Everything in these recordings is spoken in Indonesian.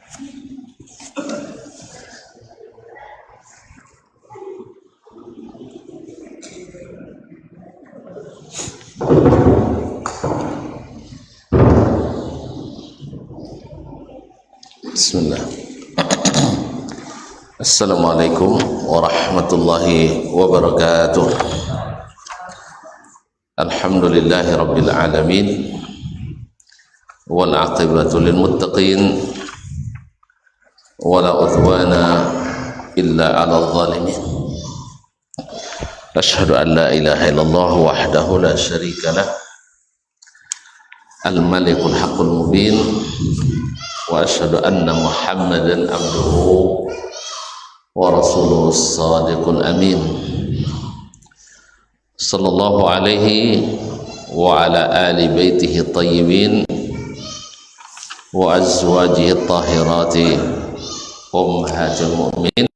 Bismillah. Assalamualaikum warahmatullahi wabarakatuh. Alhamdulillahi rabbil alamin, wal aqibatu lil muttaqin, wala udwana illa 'alal zalimin. Asyhadu an la ilaha illallah wahdahu la syarika lah, al malikul haqqul mubin, wa asyhadu anna Muhammadan abduhu wa rasuluhu as-sadiqul amin, sallallahu alaihi wa ala ali baitihi tayyibin wa azwajihi tahirati ummahatil mu'minin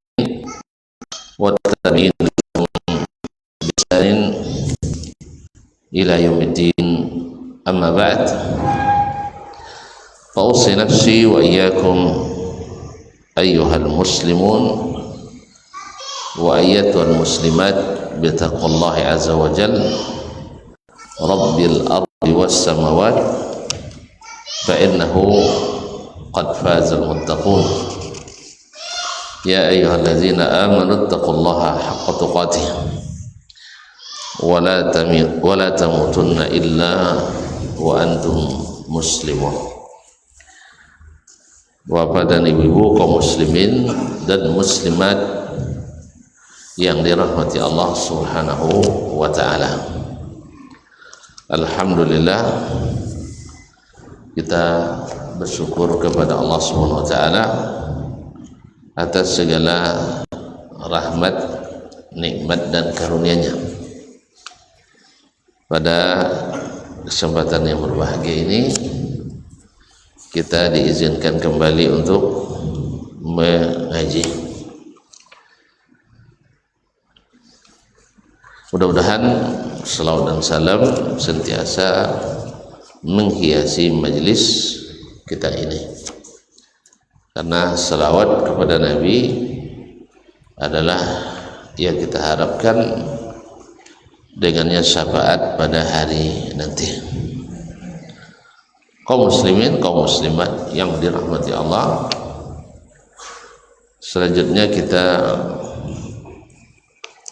wa tabi'in bisanin ila yaumiddin. Amma ba'd. فأوصي نفسي وإياكم أيها المسلمون وأيتها المسلمات بتقوى الله عز وجل رب الأرض والسماوات، فإنه قد فاز المتقون. يا أيها الذين آمنوا اتقوا الله حق تقاته ولا تموتن إلا وأنتم مسلمون. Bapak dan ibu-ibu kaum muslimin dan muslimat yang dirahmati Allah Subhanahu wa ta'ala, alhamdulillah kita bersyukur kepada Allah Subhanahu wa ta'ala atas segala rahmat, nikmat dan karunia-Nya. Pada kesempatan yang berbahagia ini kita diizinkan kembali untuk mengaji. Mudah-mudahan salawat dan salam sentiasa menghiasi majelis kita ini, karena salawat kepada Nabi adalah yang kita harapkan dengannya syafaat pada hari nanti. Kaum muslimin, kaum muslimat yang dirahmati Allah, selanjutnya kita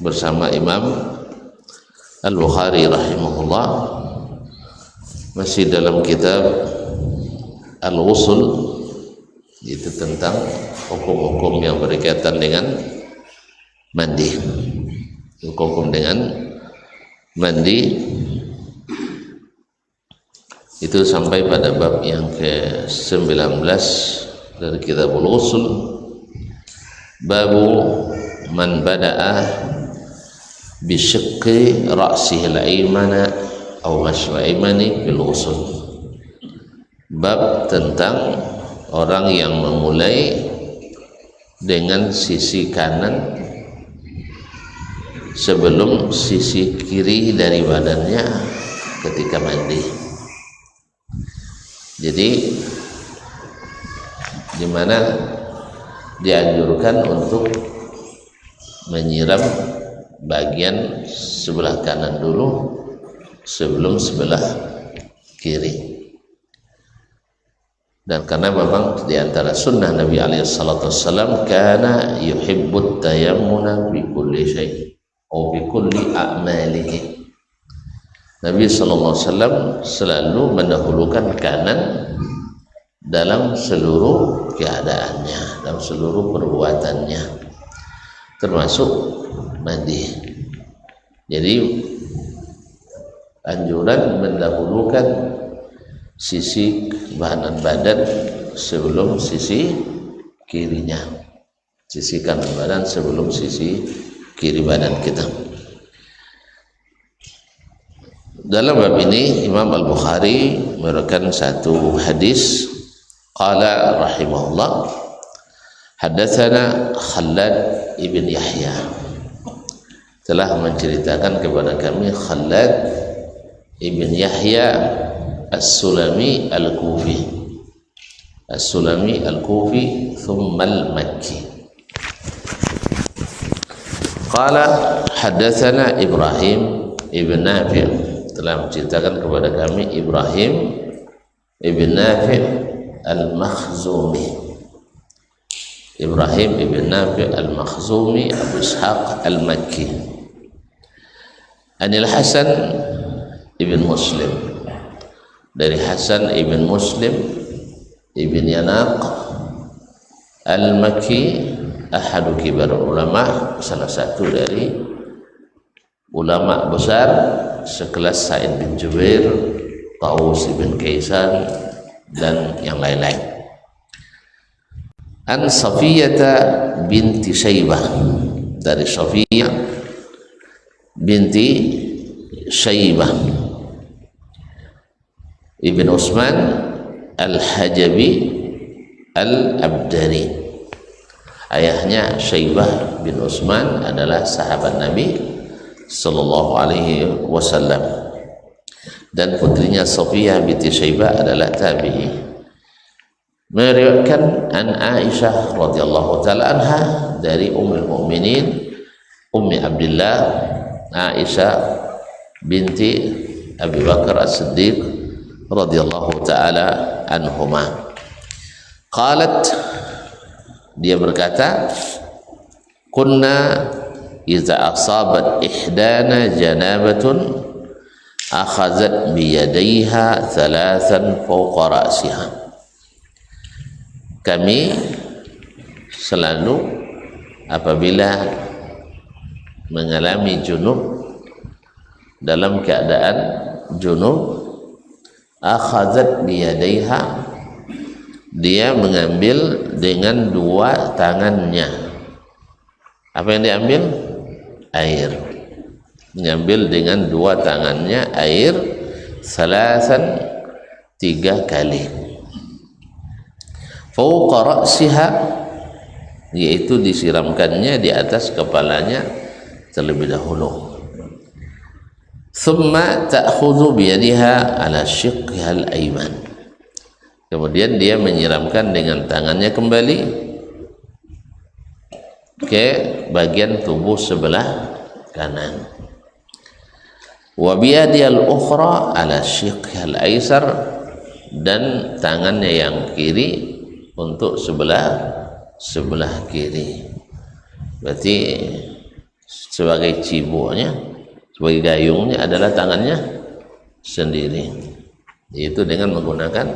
bersama Imam Al-Bukhari rahimahullah masih dalam kitab Al-Ghusl, itu tentang hukum-hukum yang berkaitan dengan mandi, hukum dengan mandi. Itu sampai pada bab yang ke-19 dari kitabul Ghusl, babu man bada'a bi syiqqi ra'sihi al-aymana aw ghasl aymani bil ghusl. Bab tentang orang yang memulai dengan sisi kanan sebelum sisi kiri dari badannya ketika mandi. Jadi di mana dianjurkan untuk menyiram bagian sebelah kanan dulu sebelum sebelah kiri. Dan karena memang di antara sunnah Nabi alaihi salatu wassalam, kana yuhibbut tayammuna bi kulli syai' atau bi kulli a'malihi. Nabi SAW selalu mendahulukan kanan dalam seluruh keadaannya, dalam seluruh perbuatannya, termasuk mandi. Jadi anjuran mendahulukan sisi badan sebelum sisi kirinya, sisi kanan badan sebelum sisi kiri badan kita. Dalam bab ini Imam Al-Bukhari meriwayatkan satu hadis. Qala rahimahullah, haddatsana Khallad ibn Yahya, telah menceritakan kepada kami Khallad ibn Yahya As-Sulami Al-Kufi. As-Sulami Al-Kufi thumma Al-Makki. Qala haddatsana Ibrahim ibn Nafi', telah menceritakan kepada kami Ibrahim ibn Nafi' Al-Makhzumi. Ibrahim ibn Nafi' Al-Makhzumi Abu Ishaq Al-Makki. Anil Hasan ibn Muslim, dari Hasan ibn Muslim ibn Yanaq Al-Makki, ahadu kibar ulama, salah satu dari ulama besar sekelas Sa'id bin Jubair, Taus bin Kaisan dan yang lain-lain. An Safiyata binti Syaibah, dari Safiyah binti Syaibah ibn Utsman Al-Hajabi Al-Abdari. Ayahnya Syaibah bin Utsman adalah sahabat Nabi sallallahu alaihi wasallam, dan putrinya Safiyah binti Syaibah adalah tabi'i. Meriwayatkan an Aisyah radhiyallahu taala anha, dari Ummul Mukminin Ummi Abdullah Aisyah binti Abi Bakar As-Siddiq radhiyallahu taala anhuma. Qalat, dia berkata, kunna iza asabat ihdana janabatun akhazat biyadaiha thalathan fawqa ra'siha. Kami selalu apabila mengalami junub, dalam keadaan junub, akhazat biyadaiha, dia mengambil dengan dua tangannya. Apa yang diambil? Air. Mengambil dengan dua tangannya air, salasan, 3 kali. Fawqa ra'siha, yaitu disiramkannya di atas kepalanya terlebih dahulu. Thumma ta'khudhu biyadiha ala shiqqiha al-ayman. Kemudian dia menyiramkan dengan tangannya kembali ke bagian tubuh sebelah kanan. Wa biyadihal ukhra ala shiqqiha al-aysar, dan tangannya yang kiri untuk sebelah kiri. Berarti sebagai cibuknya, sebagai gayungnya adalah tangannya sendiri. Yaitu dengan menggunakan,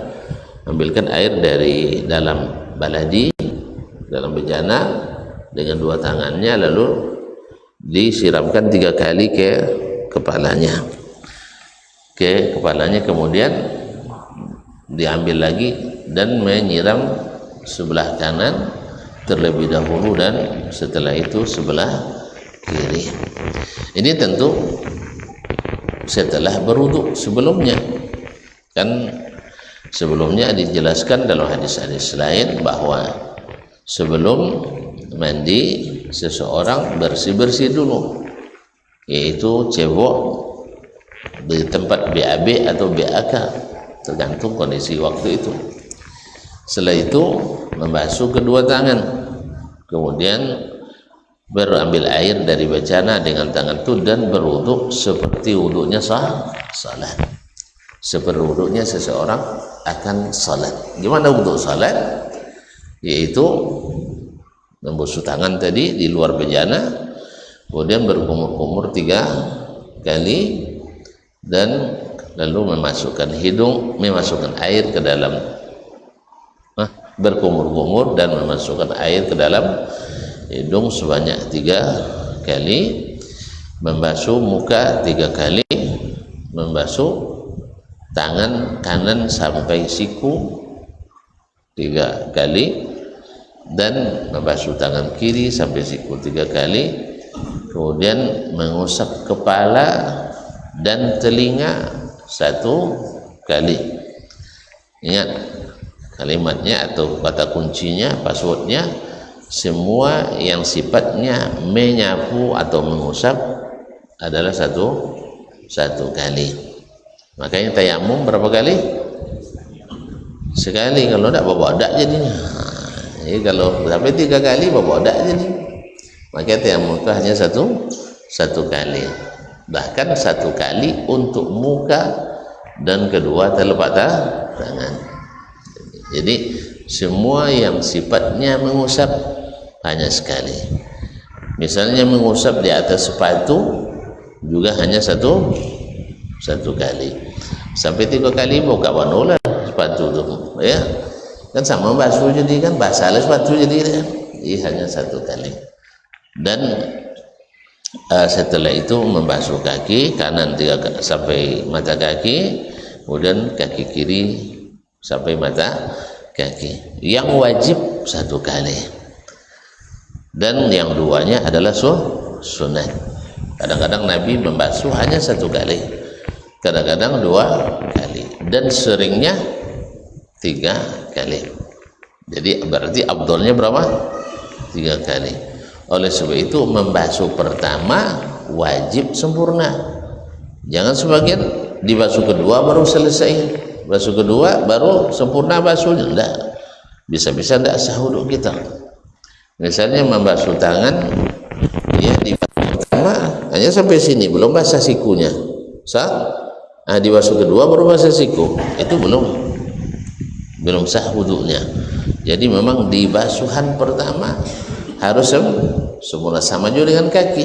ambilkan air dari dalam baladi, dalam bejana, dengan dua tangannya, lalu disiramkan 3 kali ke kepalanya. Kemudian diambil lagi dan menyiram sebelah kanan terlebih dahulu, dan setelah itu sebelah kiri. Ini tentu setelah berwudu. Sebelumnya kan, sebelumnya dijelaskan dalam hadis-hadis lain bahwa sebelum mandi seseorang bersih-bersih dulu, yaitu cebok di tempat BAB atau BAK, tergantung kondisi waktu itu. Setelah itu membasuh kedua tangan, kemudian berambil air dari bejana dengan tangan itu dan berwudu seperti wudunya salat. Seperti wudunya seseorang akan salat. Gimana wudu salat? Yaitu membasuh tangan tadi di luar bejana, kemudian berkumur-kumur 3 kali, dan lalu memasukkan air ke dalam, berkumur-kumur dan memasukkan air ke dalam hidung sebanyak 3 kali, membasuh muka 3 kali, membasuh tangan kanan sampai siku 3 kali, dan membasuh tangan kiri sampai siku 3 kali, kemudian mengusap kepala dan telinga 1 kali. Ingat kalimatnya atau kata kuncinya, passwordnya, semua yang sifatnya menyapu atau mengusap adalah satu kali. Makanya tayamum berapa kali? sekali, kalau tidak bobodak jadinya. Jadi kalau sampai 3 kali bobodak jadi. Maka tayamum itu hanya satu kali. Bahkan 1 kali untuk muka dan kedua telapak tangan. Jadi semua yang sifatnya mengusap hanya sekali. Misalnya mengusap di atas sepatu juga hanya satu kali. Sampai 3 kali buka panulah sepatu itu, ya kan sama basuh jadi kan basah sepatu jadi kan. Ini hanya 1 kali. Dan setelah itu membasuh kaki kanan 3 sampai mata kaki, kemudian kaki kiri sampai mata kaki. Yang wajib 1 kali, dan yang 2-nya adalah sunat. Kadang-kadang Nabi membasuh hanya 1 kali, kadang-kadang 2 kali, dan seringnya 3 kali. Jadi berarti abdolnya berapa? 3 kali. Oleh sebab itu membasuh pertama wajib sempurna. Jangan sebagian dibasuh kedua baru selesai, basuh kedua baru sempurna basuhnya. Tidak, bisa-bisa tidak sah wudu kita. Misalnya membasuh tangan, ya dibasuh pertama hanya sampai sini, belum basah sikunya, sah. Nah, dibasuh kedua baru basah siku, itu belum sah wudunya. Jadi memang di basuhan pertama harus sempurna. Sama juga dengan kaki,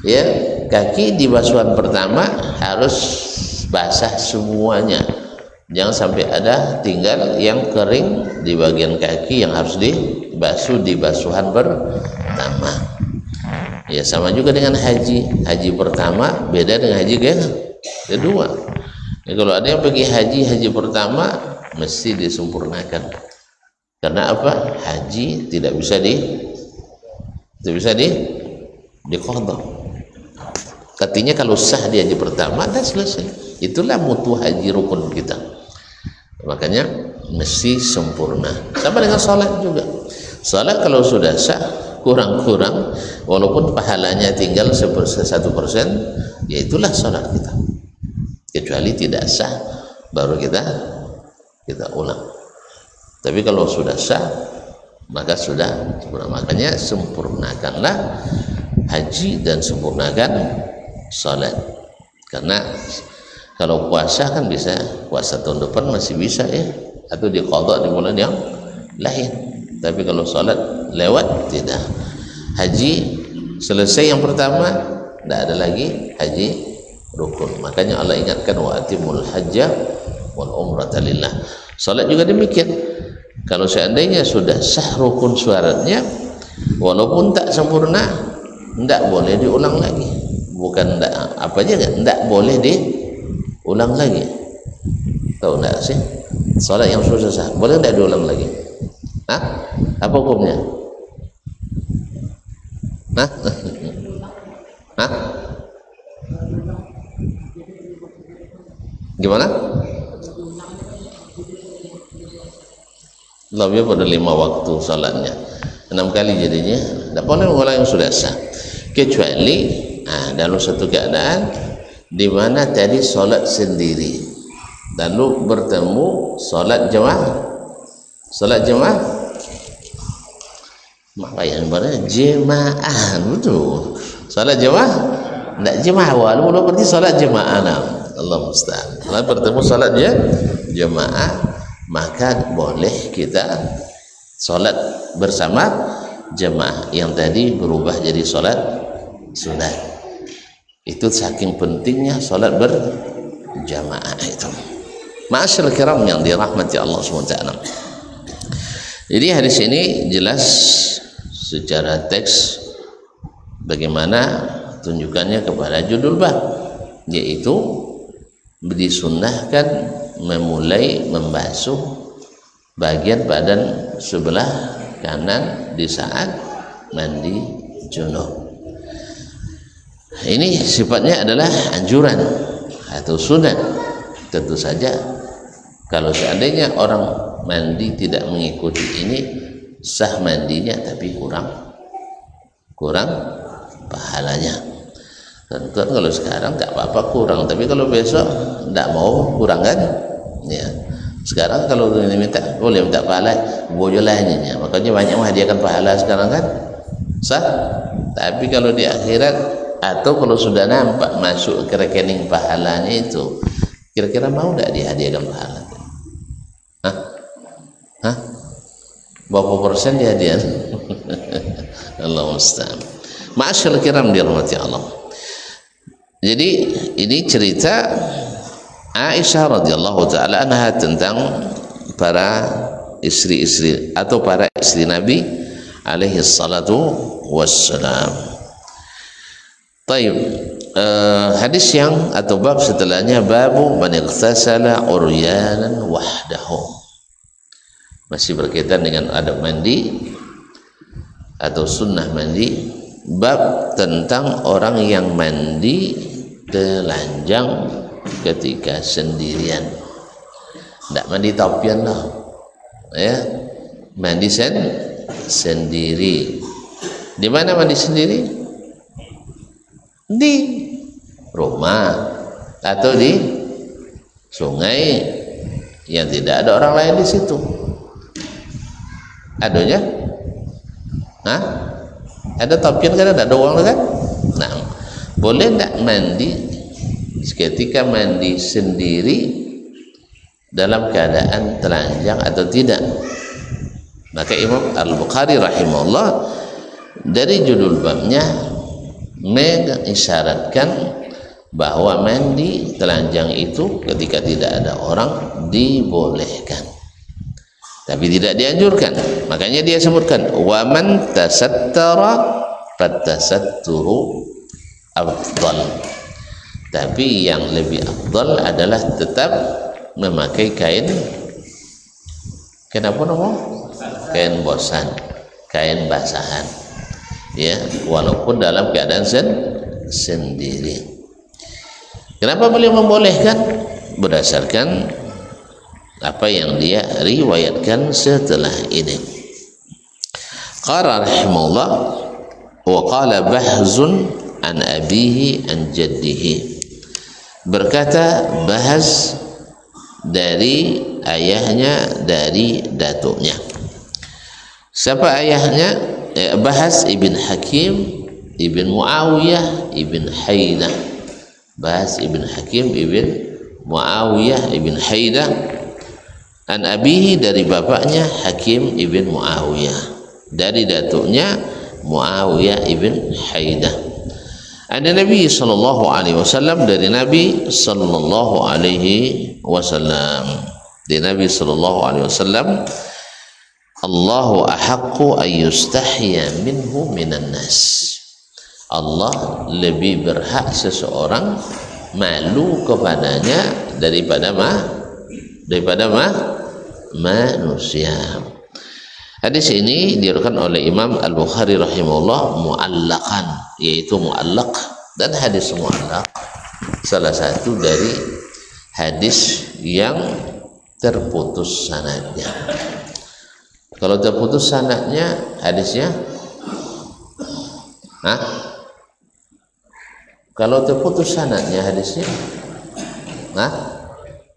ya, kaki di basuhan pertama harus basah semuanya, jangan sampai ada tinggal yang kering di bagian kaki yang harus dibasuh di basuhan pertama. Ya sama juga dengan haji pertama beda dengan haji kedua. Ya, kalau ada yang pergi haji pertama mesti disempurnakan. Karena apa? Haji tidak bisa diqadha. Artinya kalau sah di haji pertama dah selesai. Itulah mutu haji rukun kita. Makanya mesti sempurna. Sama dengan salat juga. Salat kalau sudah sah kurang-kurang walaupun pahalanya tinggal 1%, ya itulah salat kita. Kecuali tidak sah baru kita ulang. Tapi kalau sudah sah maka sudah sempurna. Makanya sempurnakanlah haji dan sempurnakan salat. Karena kalau puasa kan bisa, puasa tahun depan masih bisa ya, atau diqadha di bulan yang lain. Tapi kalau salat lewat tidak. Haji selesai yang pertama, tidak ada lagi haji rukun. Makanya Allah ingatkan wa atimul hajja wal umrata lillah. Salat juga demikian. Kalau seandainya sudah sah rukun syaratnya, walaupun tak sempurna, tidak boleh diulang lagi. Bukan tidak, apa aja tidak boleh diulang lagi. Tahu tidak sih? Salat yang sudah sah boleh tidak diulang lagi? Hah? Apa hukumnya? Hah? Hah? Gimana? Lebih pada 5 waktu salatnya, 6 kali jadinya. Tidak boleh mengulang yang sudah sah, kecuali dalam satu keadaan di mana tadi salat sendiri lalu bertemu salat jemaah maka yang benar jemaah, betul salat jemaah, tidak jemaah walaupun berarti salat jemaah. Allah musta'an. Kalau bertemu salat jemaah maka boleh kita salat bersama jemaah yang tadi berubah jadi salat sunat. Itu saking pentingnya salat berjamaah itu. Ma'asyiral kiram yang dirahmati Allah SWT. Jadi hadis ini jelas secara teks bagaimana tunjukannya kepada judul bab, yaitu disunnahkan memulai membasuh bagian badan sebelah kanan di saat mandi junub. Ini sifatnya adalah anjuran atau sunat. Tentu saja kalau seandainya orang mandi tidak mengikuti ini, sah mandinya tapi kurang pahalanya. Tentu kalau sekarang tak apa-apa kurang, tapi kalau besok tidak mau kurang kan, ya Sekarang kalau ini minta, boleh minta pahala, boleh lainnya. Makanya banyak menghadiahkan pahala sekarang kan, sah. Tapi kalau di akhirat atau kalau sudah nampak masuk ke rekening pahalanya itu, kira-kira mau tidak dihadiahkan pahala? Hah? Hah? Berapa persen dihadiahkan? Allah musta'an. Ma'asyarul kiram dirahmati Allah. Jadi ini cerita Aisyah radhiyallahu taala anha tentang para istri-istri atau para istri Nabi alaihi salatu wassalam. Baik, hadis yang atau bab setelahnya babu man ightasala uryanan wahdahu. Masih berkaitan dengan adab mandi atau sunnah mandi, bab tentang orang yang mandi telanjang ketika sendirian. Tidak mandi topian lah, ya, mandi sendiri. Di mana mandi sendiri? Di rumah atau di sungai yang tidak ada orang lain di situ. Adanya? Hah? Ada topian kan, ada uang kan? Nah, boleh tidak mandi ketika mandi sendiri dalam keadaan telanjang atau tidak? Maka Imam Al-Bukhari rahimahullah dari judul babnya mengisyaratkan bahwa mandi telanjang itu ketika tidak ada orang dibolehkan, tapi tidak dianjurkan. Makanya dia sebutkan wa man tasattara fatasatturu afdal. Tapi yang lebih afdal adalah tetap memakai kain apa namanya? Kain bosan, kain basahan, ya, walaupun dalam keadaan sendiri. Kenapa beliau membolehkan? Berdasarkan apa yang dia riwayatkan setelah ini. Qala rahimahullah wa qala Bahzun an abihi an jaddihi. Berkata Bahz dari ayahnya, dari datuknya. Siapa ayahnya? Bahz ibn Hakim ibn Muawiyah ibn Haidah. Bahz ibn Hakim ibn Muawiyah ibn Haidah. An abihi, dari bapaknya Hakim ibn Muawiyah, dari datuknya Muawiyah ibn Haidah. Ada Nabi sallallahu alaihi wasallam, dari Nabi sallallahu alaihi wasallam, dari Nabi sallallahu alaihi wasallam, Allahu ahaqqu an yustahya minhu minan nas. Allah lebih berhak seseorang malu kepadanya daripada manusia. Hadis ini diriwayatkan oleh Imam Al-Bukhari rahimahullah mu'allaqan, yaitu mu'allaq, dan hadis mu'allaq salah satu dari hadis yang terputus sanadnya. Kalau terputus sanadnya hadisnya, kalau terputus sanadnya hadisnya,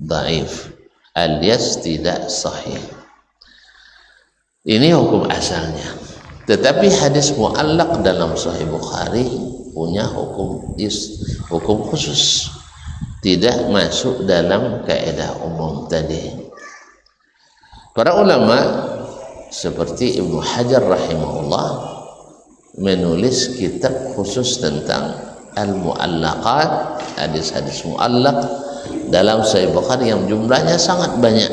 dhaif, alias tidak sahih. Ini hukum asalnya. Tetapi hadis mu'allaq dalam Sahih Bukhari punya hukum khusus, tidak masuk dalam kaidah umum tadi. Para ulama seperti Ibnu Hajar rahimahullah menulis kitab khusus tentang al-mu'allaqat, hadis-hadis mu'allaq dalam Sahih Bukhari yang jumlahnya sangat banyak,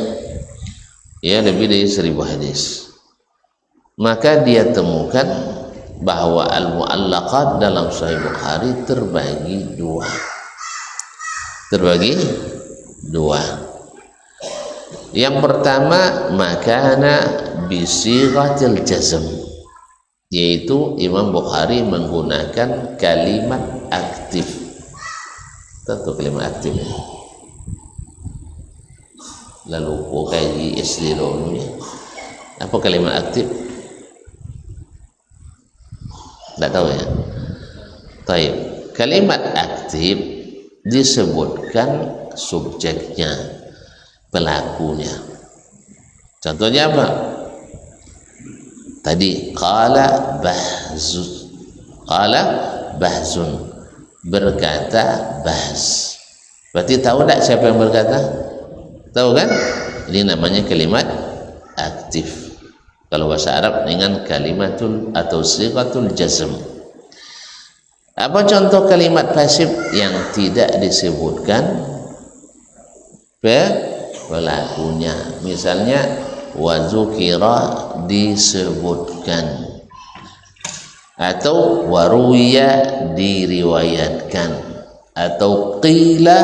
ya, lebih dari 1000 hadis. Maka dia temukan bahwa al-mu'allaqat dalam Sahih Bukhari terbagi dua. Yang pertama, makana bisighatil jazm, yaitu Imam Bukhari menggunakan kalimat aktif. Tentu kalimat aktif, lalu kaji istilahnya apa kalimat aktif? Tidak tahu ya. Taib. Kalimat aktif disebutkan subjeknya, pelakunya. Contohnya apa? Tadi qala bahzun, berkata Bahz. Berarti tahu tak siapa yang berkata? Tahu kan? Ini namanya kalimat aktif. Kalau bahasa Arab dengan kalimatul atau sighatul jazm. Apa contoh kalimat pasif yang tidak disebutkan pelakunya? Misalnya wazukira, disebutkan, atau waruya, diriwayatkan, atau qila,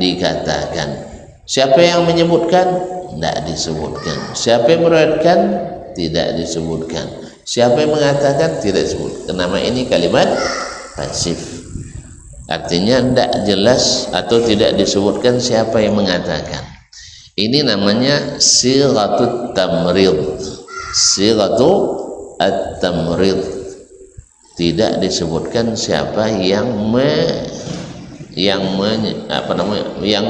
dikatakan. Siapa yang menyebutkan? Tidak disebutkan. Siapa yang meriwayatkan? Tidak disebutkan. Siapa yang mengatakan? Tidak disebutkan. Nama ini kalimat pasif. Artinya tidak jelas atau tidak disebutkan siapa yang mengatakan. Ini namanya sighatut tamrid. Sighatut at-tamrid. Tidak disebutkan siapa yang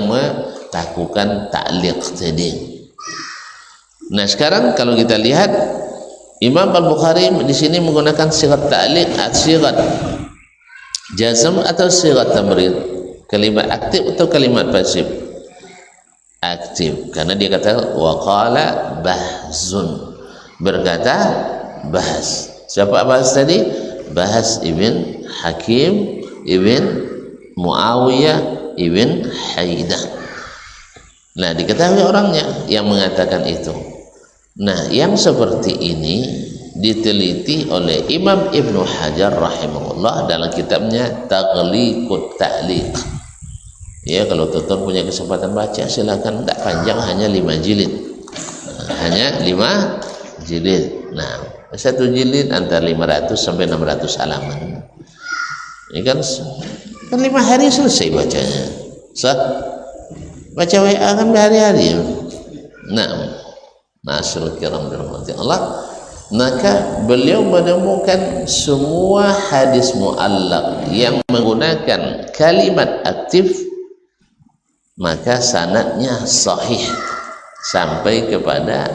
melakukan ta'liq tadi. Nah, sekarang kalau kita lihat Imam Al-Bukhari di sini menggunakan sighat ta'liq, sighat jazm atau sighat tamrid. Kalimat aktif atau kalimat pasif? Aktif, karena dia kata waqala Bahzun, berkata Bahz. Siapa Bahz tadi? Bahz ibn Hakim ibn Muawiyah ibn Haidah. Nah, diketahui orangnya yang mengatakan itu. Nah, yang seperti ini diteliti oleh Imam Ibnu Hajar rahimahullah dalam kitabnya Taghliqut Ta'liq. Ya, kalau tuan punya kesempatan baca silakan, tidak panjang, hanya 5 jilid. Hanya 5 jilid. Nah, satu jilid antara 500 sampai 600 halaman. Ini kan 5 hari selesai bacanya. Baca WA kan berhari-hari. Nah, masyaallah kiram dirahmati Allah. Maka beliau menemukan semua hadis mu'allaq yang menggunakan kalimat aktif, maka sanadnya sahih sampai kepada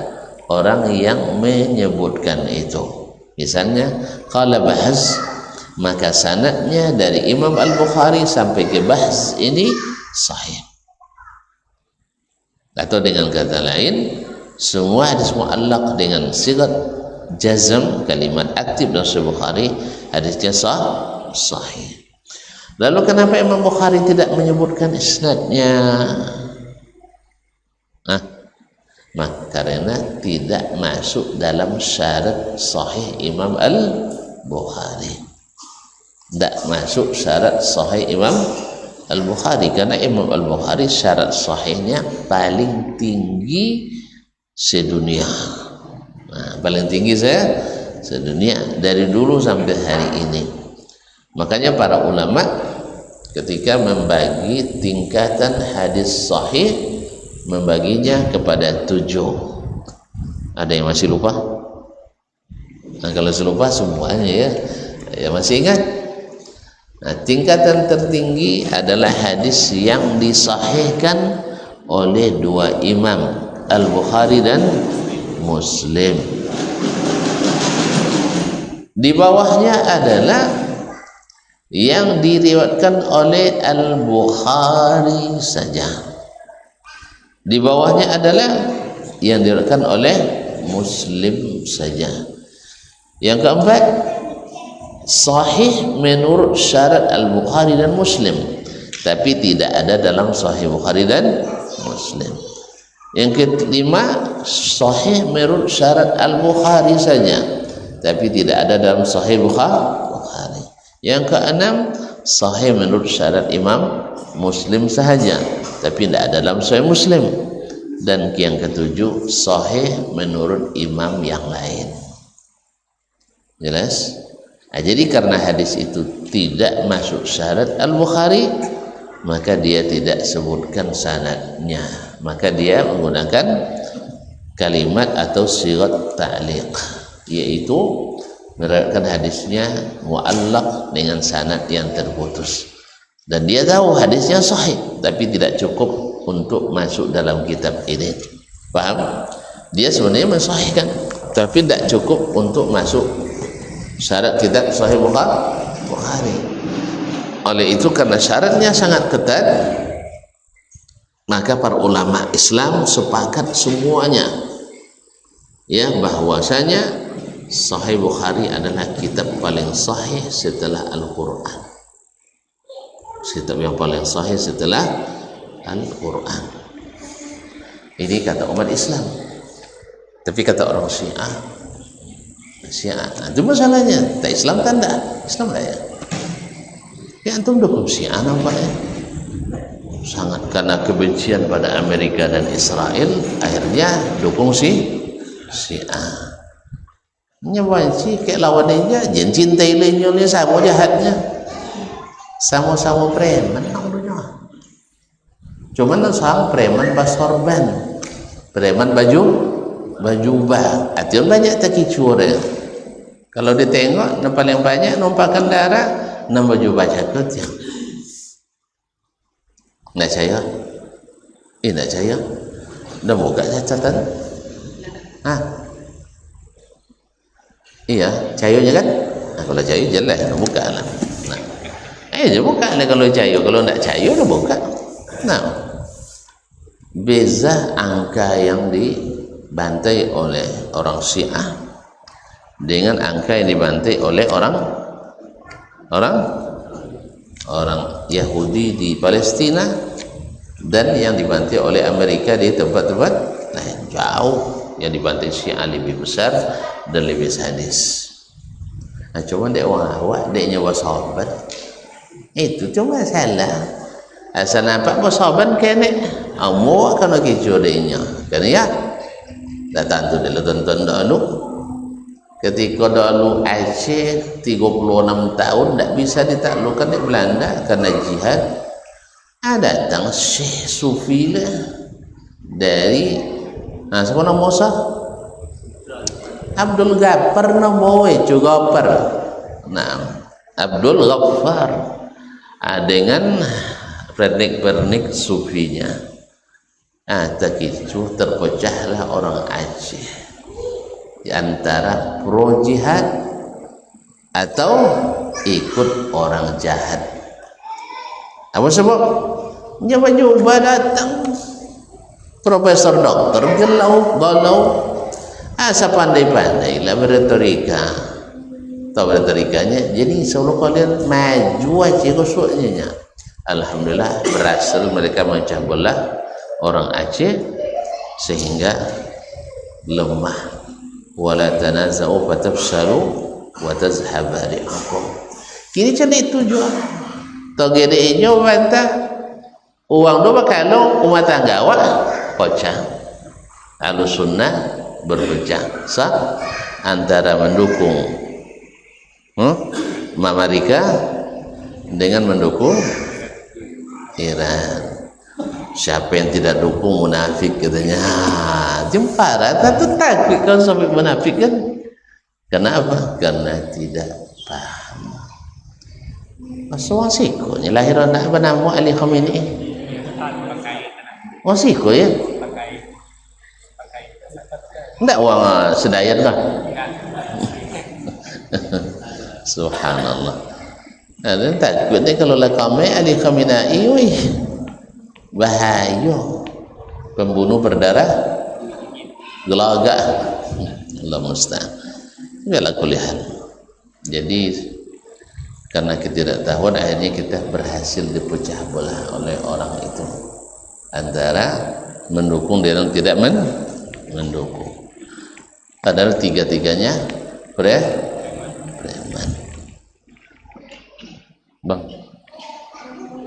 orang yang menyebutkan itu. Misalnya qala Bahz, maka sanadnya dari Imam Al-Bukhari sampai ke Bahz ini sahih. Atau dengan kata lain, semua hadis mu'allaq dengan sighat jazm, kalimat aktif dalam Sahih Bukhari, hadisnya sahih. Lalu kenapa Imam Bukhari tidak menyebutkan isnadnya? Karena tidak masuk dalam syarat sahih Imam Al-Bukhari. Tidak masuk syarat sahih Imam Al-Bukhari, karena Imam Al-Bukhari syarat sahihnya paling tinggi sedunia. Nah, paling tinggi sedunia dari dulu sampai hari ini. Makanya para ulama ketika membagi tingkatan hadis sahih, membaginya kepada 7. Ada yang masih lupa? Nah, kalau lupa semuanya ya masih ingat. Nah, tingkatan tertinggi adalah hadis yang disahihkan oleh 2 imam, Al-Bukhari dan Muslim. Di bawahnya adalah yang diriwayatkan oleh Al-Bukhari saja. Di bawahnya adalah yang diriwayatkan oleh Muslim saja. Yang keempat, sahih menurut syarat Al-Bukhari dan Muslim, tapi tidak ada dalam Sahih Bukhari dan Muslim. Yang kelima, sahih menurut syarat Al-Bukhari saja, tapi tidak ada dalam Sahih Bukhari. Yang keenam, sahih menurut syarat Imam Muslim sahaja, tapi tidak ada dalam Sahih Muslim. Dan yang ketujuh, sahih menurut imam yang lain. Jelas? Nah, jadi karena hadis itu tidak masuk syarat Al-Bukhari, maka dia tidak sebutkan sanadnya, maka dia menggunakan kalimat atau sighat ta'liq, yaitu meriwayatkan hadisnya mu'allaq dengan sanad yang terputus. Dan dia tahu hadisnya sahih, tapi tidak cukup untuk masuk dalam kitab ini. Paham? Dia sebenarnya mensahihkan, tapi tidak cukup untuk masuk syarat kitab Sahih Bukhari. Oleh itu, karena syaratnya sangat ketat, maka para ulama Islam sepakat semuanya ya bahwasanya Sahih Bukhari adalah kitab paling sahih setelah Al-Quran. Kitab yang paling sahih setelah Al-Quran. Ini kata umat Islam. Tapi kata orang Syiah, itu masalahnya. Tak Islam kan tak? Islam tak ya? Ya antum dukung Syiah nampaknya. Sangat karena kebencian pada Amerika dan Israel, akhirnya dukung Syiah. Nyawanci kayak lawan aja, jen cintai lenyolnya sama jahatnya, sama-sama preman namanya. Cuman sang preman basorban, preman baju bah. Artinya banyak takicur ya. Kalau ditengok, yang paling banyak numpahkan darah, nama baju baca kot yang. Nggak percaya? Nggak percaya? Udah buka catatan? Iya, cahayanya kan? Nah, kalau cahayu jelas, udah buka lah. Nah, dia buka lah kalau cahayu. Kalau nggak cahayu, udah buka. Nah, beza angka yang dibantai oleh orang Syiah dengan angka yang dibantai oleh orang Yahudi di Palestina dan yang dibantai oleh Amerika di tempat-tempat lain. Jauh yang dibantai Syiah lebih besar dan lebih sadis. Nah, cuma dia awak dia nyawa sahabat itu cuma salah asal nampak sahabat kene amuk kena kejo dia kan ya datang tu dia tonton dulu ketika dulu Aceh 36 tahun tak bisa ditaklukkan di Belanda karena jihad. Datang Syekh Sufi dari siapa nama Musa? Abdul Ghaffar nama Ghaffar. Nah, Abdul Ghaffar dengan pernik-pernik sufinya. Tak itu terpecahlah orang Aceh di antara pro jihad atau ikut orang jahat. Apa sebab? Nyoba-nyoba datang profesor doktor galau asa pandai-pandai lah berretorika. Tahu berretorikanya, jadi seluruh kalian maju aja kosoknya. Alhamdulillah berhasil mereka memecah belah orang Aceh sehingga lemah. Wala tanaza'u fatafshalu wa tazhaba rihukum. Kini cantik tujuan. Togede inyo bantah uang do bakalo umat tangga awak pecah. Ahlus sunnah berpecah sah antara mendukung Amerika dengan mendukung Iran. Siapa yang tidak dukung munafik katanya. Jempara tak takut kalau sampai munafik kan. Kenapa? Karena tidak paham. Wasiko ni lahiran nak bernama Ali Khamenei. Wasiko ya. Enggak uang sedayan kah? Subhanallah. Ada takutnya kalau kami Ali Khamenei, bahaya. Pembunuh berdarah gelagak. Allah musta'an. Biarlah kuliah. Jadi karena ketidaktahuan akhirnya kita berhasil dipecah belah oleh orang itu antara mendukung dan tidak mendukung. Padahal tiga-tiganya preman. Bang,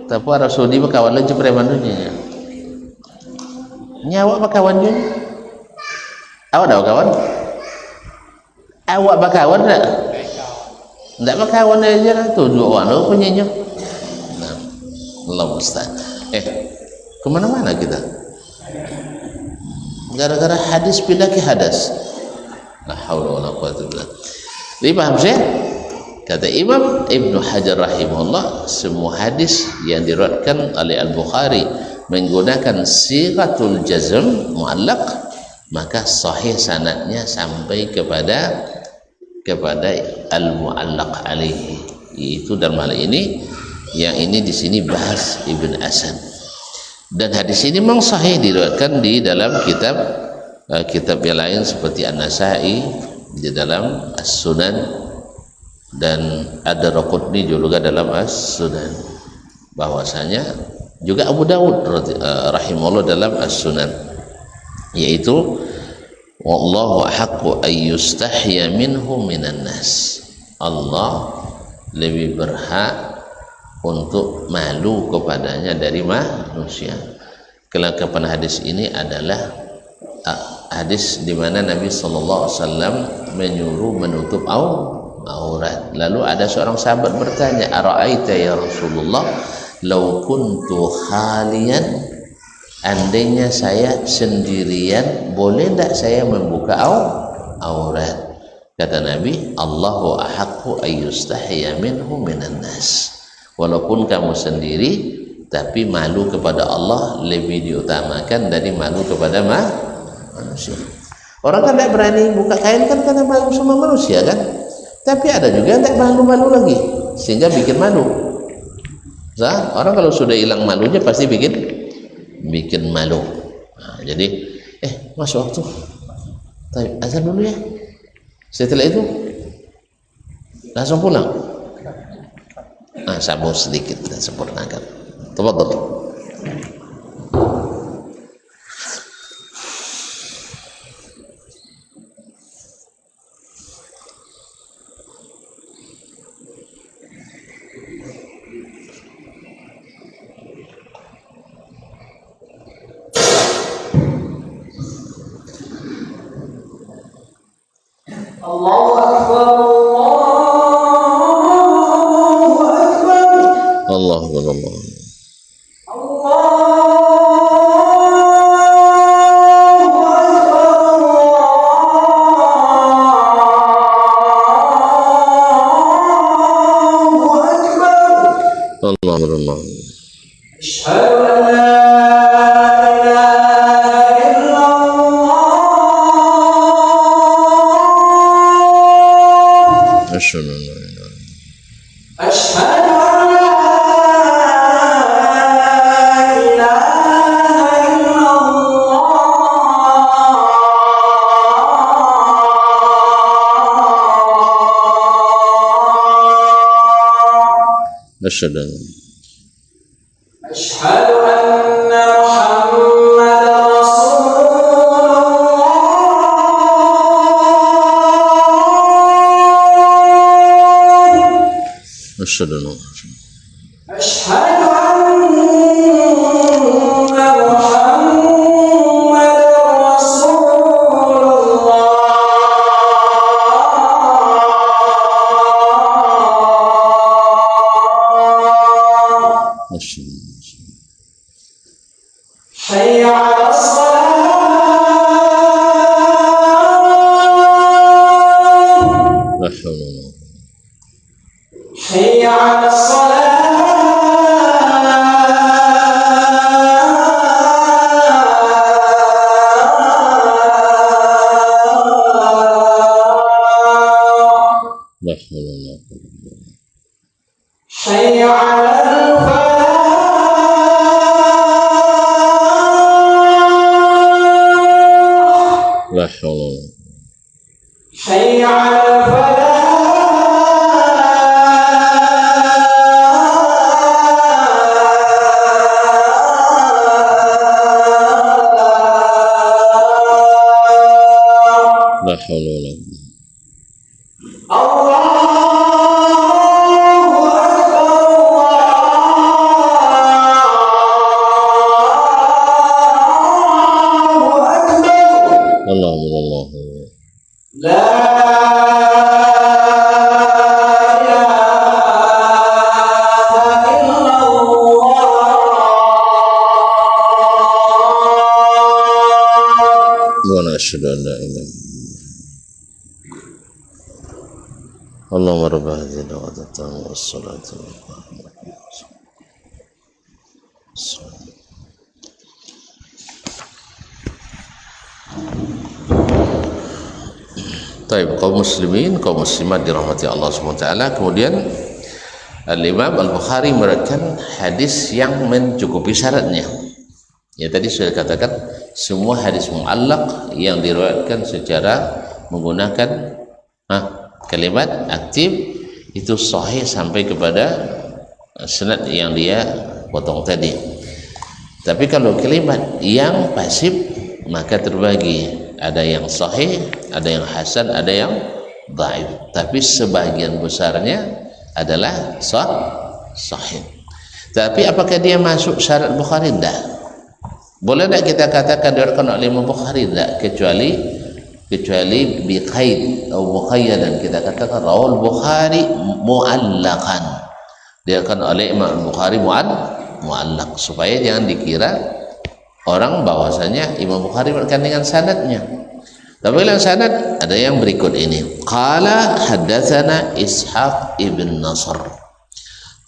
tapi orang Saudi berkawan lagi preman dunia. Nyawa berkawan dunia. Awak dah berkawan? Awak berkawan tak? Tak berkawan aja lah tu dua orang tu punyanya. Nah, Allah musta'an. Kemana-mana kita? Gara-gara hadis pindah ke hadas. La haula wala quwwata illa billah. Jadi paham saya? Kata Imam Ibnu Hajar rahimahullah, semua hadis yang diriwayatkan oleh Al-Bukhari menggunakan sighatul jazm muallaq, maka sahih sanadnya sampai kepada al-muallaq alaihi. Itu dalam hal ini, yang ini di sini bahas Ibn Asan. Dan hadis ini memang sahih diriwayatkan di dalam kitab yang lain seperti An-Nasa'i di dalam As-Sunan, dan Ad-Daraqutni juga dalam As-Sunan, bahwasanya juga Abu Dawud rahimahullah dalam As-Sunan, yaitu wallahu ahaqqu ayyustahya minhu minan nas. Allah lebih berhak untuk malu kepadanya dari manusia. Kelengkapan hadis ini adalah hadis di mana Nabi sallallahu alaihi wasallam menyuruh menutup aurat. Lalu ada seorang sahabat bertanya, "Ara'aita ya Rasulullah, law kuntu khalian, andainya saya sendirian, boleh tidak saya membuka aurat?" Kata Nabi, "Allahu ahaqqu ayyustahya minhu minan nas." Walaupun kamu sendiri, tapi malu kepada Allah lebih diutamakan dari malu kepada manusia. Orang kan tidak berani buka kain kan karena malu sama manusia kan, tapi ada juga yang tidak malu-malu lagi sehingga bikin malu. Nah, orang kalau sudah hilang malunya pasti bikin malu. Nah, jadi masuk waktu, azan dulu ya, setelah itu langsung pulang. Sambung sedikit dan sempurnakan. Tafadhal. Allahu Akbar. Allah Allah. Allah. Asyhadu an la ilaha illallah. Asyhadu an la ilaha. Asyhadu an la ilaha illallah. Asyhadu أشهد أن محمدا رسول الله. أشهد أن أشهد أن محمدا رسول الله. أشهد حي على الصلاة. لا حول ولا قوة. حي على الصلاة. لا حول ولا قوة. حي على الفلاح. لا حول ولا قوة. حي على الفلاح. لا حول ولا قوة. الله أكبر. اللهم الله. لا إله إلا الله. ونشهد أن لا إله إلا الله. اللهم رب هذه الدعوة التامة والصلاة والسلام. Taib, kaum muslimin, kaum muslimat dirahmati Allah SWT. Kemudian Al-Imam Al-Bukhari meriwayatkan hadis yang mencukupi syaratnya. Ya tadi sudah katakan semua hadis mu'allaq yang diriwayatkan secara menggunakan kalimat aktif itu sahih sampai kepada sanad yang dia potong tadi. Tapi kalau kalimat yang pasif maka terbagi, ada yang sahih, ada yang hasan, ada yang dhaif. Tapi sebagian besarnya adalah sahih. Tapi apakah dia masuk syarat Bukhari? Tidak. Boleh tak kita katakan diriwayatkan oleh Imam Bukhari? Tidak, kecuali biqaid atau muqayyadan, kita katakan rawal Bukhari mu'allaqan, diriwayatkan oleh Imam Bukhari mu'allaq, supaya jangan dikira orang bahwasanya Imam Bukhari meriwayatkan dengan sanadnya. Tapi dalam sanad ada yang berikut ini. Qala haddatsana Ishaq ibn Nasr,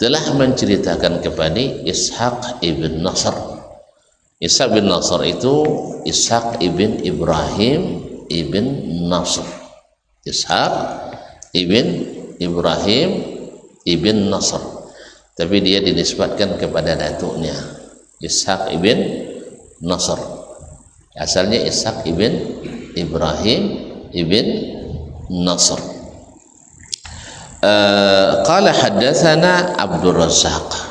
telah menceritakan kepada Ishaq ibn Nasr. Ishaq bin Nasr itu Ishaq ibn Ibrahim ibn Nasr. Ishaq ibn Ibrahim ibn Nasr, tapi dia dinisbatkan kepada datuknya Ishaq ibn Nasr. Asalnya Ishaq ibn Ibrahim ibn Nasr. Qala haddatsana Abdul Razzaq,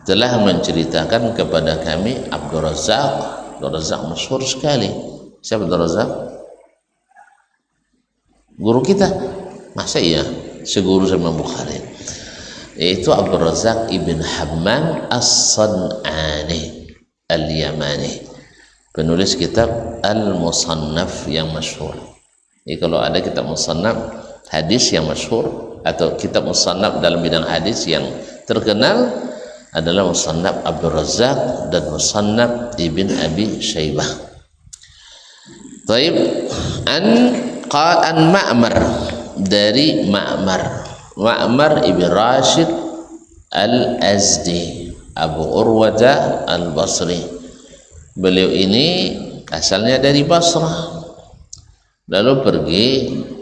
telah menceritakan kepada kami Abdul Razzaq. Abdul Razzaq masyhur sekali. Siapa Abdul Razzaq? Guru kita. Masa iya seguru sama Bukhari? Yaitu Abdul Razzaq ibn Hammam As-San'ani Al-Yamani, penulis kitab Al-Musannaf yang masyhur. Jadi kalau ada kitab musannaf hadis yang masyhur atau kitab musannaf dalam bidang hadis yang terkenal adalah Musannaf Abdul Razzaq dan Musannaf Ibn Abi Syaibah. Taib, an Ma'mar, dari Ma'mar ibn Rashid Al-Azdi Abu Urwata Al-Basri. Beliau ini asalnya dari Basrah, lalu pergi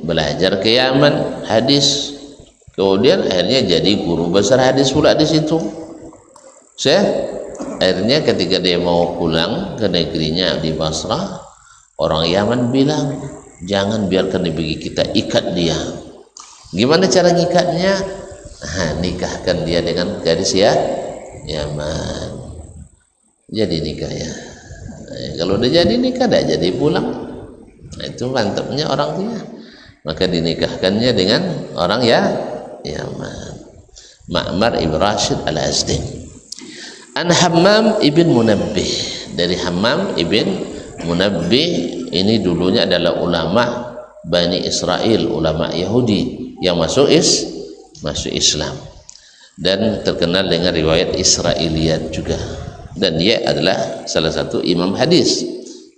belajar ke Yaman hadis, kemudian akhirnya jadi guru besar hadis pula di situ. Akhirnya ketika dia mau pulang ke negerinya di Basrah, orang Yaman bilang, jangan biarkan dibagi kita, ikat dia. Gimana cara ngikatnya? Nikahkan dia dengan gadis Yaman. Jadi nikah ya. Kalau udah jadi nikah, dah jadi pulang. Itu mantapnya orang dia. Maka dinikahkannya dengan orang Yaman. Ma'mar ibn Rashid Al-Azdi. An Hammam ibn Munabbih, dari Hammam ibn Munabbih. Ini dulunya adalah ulama Bani Israel, ulama Yahudi yang masuk Islam dan terkenal dengan riwayat Israiliyat juga, dan dia adalah salah satu imam hadis,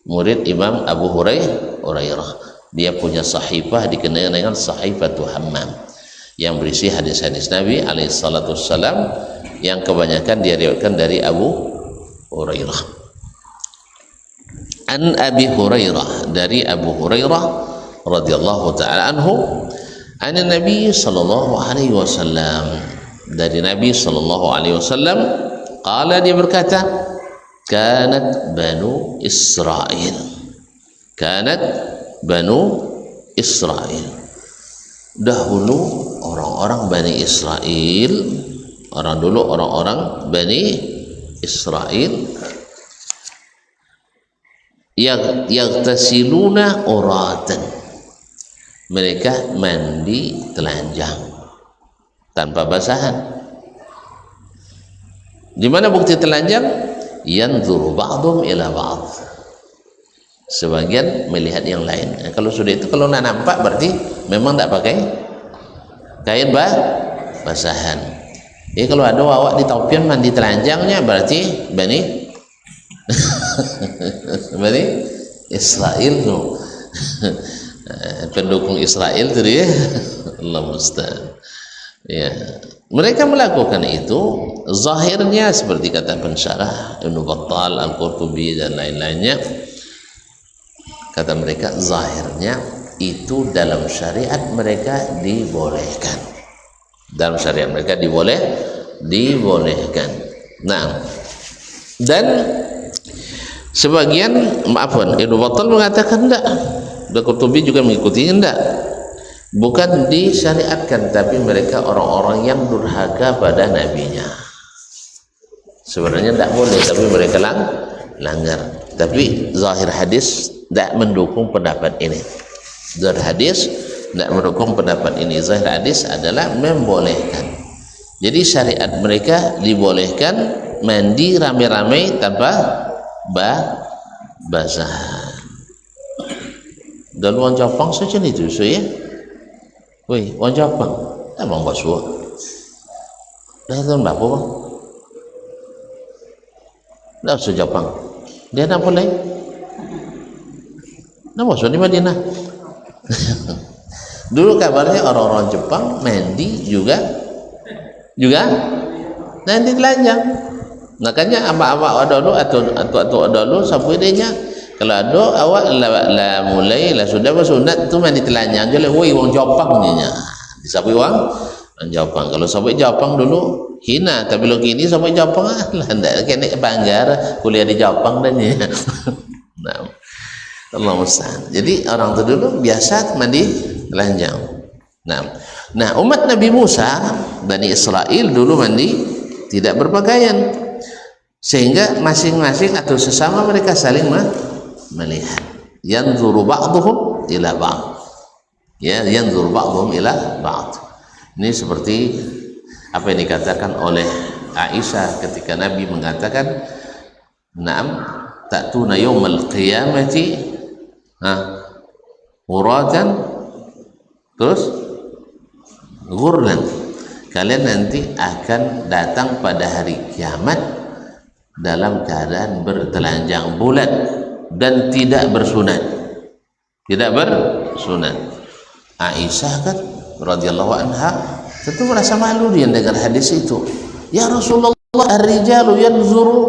murid Imam Abu Hurairah. Dia punya sahifah dikenal dengan Sahifatu Hammam yang berisi hadis-hadis Nabi alaihi salatu wassalam, yang kebanyakan dia riwayatkan dari Abu Hurairah. An Abi Hurairah, dari Abu Hurairah radhiyallahu taala anhu, an Nabi sallallahu alaihi wasallam, dari Nabi sallallahu alaihi wasallam, qala, dia berkata, kanat Banu Israil, kanat Banu Israil, dahulu orang-orang Bani Israel, orang-orang Bani Israel, yagtasiluna uratan, mereka mandi telanjang tanpa basahan. Di mana bukti telanjang? Yanzuru ba'dhum ila ba'd, sebagian melihat yang lain. Kalau sudah itu, kalau nak nampak berarti memang tak pakai kain basahan. Jadi kalau ada awak di Taupian mandi telanjangnya, berarti Bani Israel tuh. Pendukung Israel tuh dia. Allah musta'an. Ya, mereka melakukan itu zahirnya seperti kata pensyarah Ibnu Battal, Al-Qurtubi dan lain-lainnya. Kata mereka zahirnya itu dalam syariat mereka dibolehkan. Dalam syariat mereka dibolehkan. Nah, dan sebagian Ibnu Battal mengatakan enggak. Qurtubi juga mengikuti enggak. Bukan disyariatkan, tapi mereka orang-orang yang durhaka pada nabinya. Sebenarnya tidak boleh, tapi mereka langgar. Tapi zahir hadis tidak mendukung pendapat ini. Zahir hadis tidak mendukung pendapat ini. Zahir hadis adalah membolehkan. Jadi syariat mereka dibolehkan mandi rame-rame tanpa basahan. Dan orang Jepang saja itu ya. Woi, orang Jepang, emang basuh. Dah tahun berapa bang? Dah basuh Jepang. Dia nak boleh? Nak basuh di Madinah. Dulu kabarnya orang-orang Jepang mandi juga nanti telanjang. Makanya abak-abak dulu atau dulu sampai dia kalau ada awak la mulai la sudah bersunat tu mandi telanjang je lah. Woi wong Jepang ni nya. Disapai wong Jepang. Kalau sampai Jepang dulu hina, tapi lo kini sampai Jepang lah ndak kena bangga kuliah di Jepang dan ni. Nah. Allah musta'an. Jadi orang tu dulu biasa mandi telanjang. Nah, umat Nabi Musa, Bani Israel dulu mandi tidak berpakaian. Sehingga masing-masing atau sesama mereka saling melihat. Yanzuru ba'dhum ila ba'd. Ya, yanzuru ba'dhum ila ba'd. Ini seperti apa yang dikatakan oleh Aisyah ketika Nabi mengatakan, "Na'am, ta'tuna yaumal qiyamati uratan terus ghurlan." Kalian nanti akan datang pada hari kiamat dalam keadaan bertelanjang bulat dan tidak bersunat. Aisyah kan radhiyallahu anha tentu merasa malu dia dengar hadis itu. Ya Rasulullah, ar-rijalu yanzuru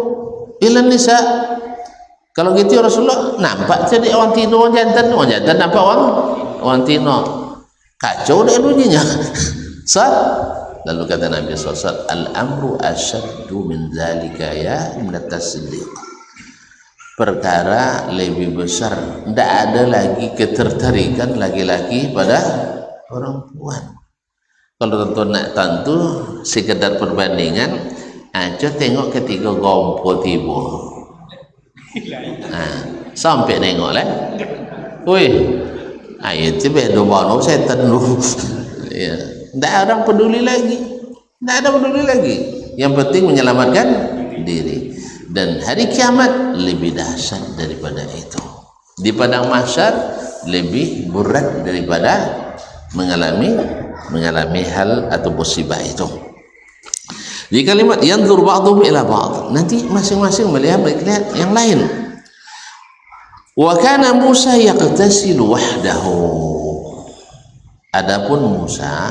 ila nisa. Kalau gitu ya Rasulullah, nampak jadi orang tino orang jantan nampak orang tino. Kacau deh bunyinya. Lalu kata Nabi SAW, al-amru asyaddu min zalika ya ibnat as-siddiq. Perkara lebih besar, tidak ada lagi ketertarikan laki-laki pada perempuan. Kalau tentu sekedar perbandingan, aja tengok ketika gompo tiba. Sampai nengok lah. Wih, ayat itu bedo bono setan lu. Ya. Tidak orang peduli lagi. Yang penting menyelamatkan diri. Dan hari kiamat lebih dahsyat daripada itu. Di padang mahsyar lebih berat daripada mengalami hal atau musibah itu. Di kalimat yanzur ba'dhum ila ba'd, nanti masing-masing melihat yang lain. Wa kana Musa yaqtasilu wahdahu. Adapun Musa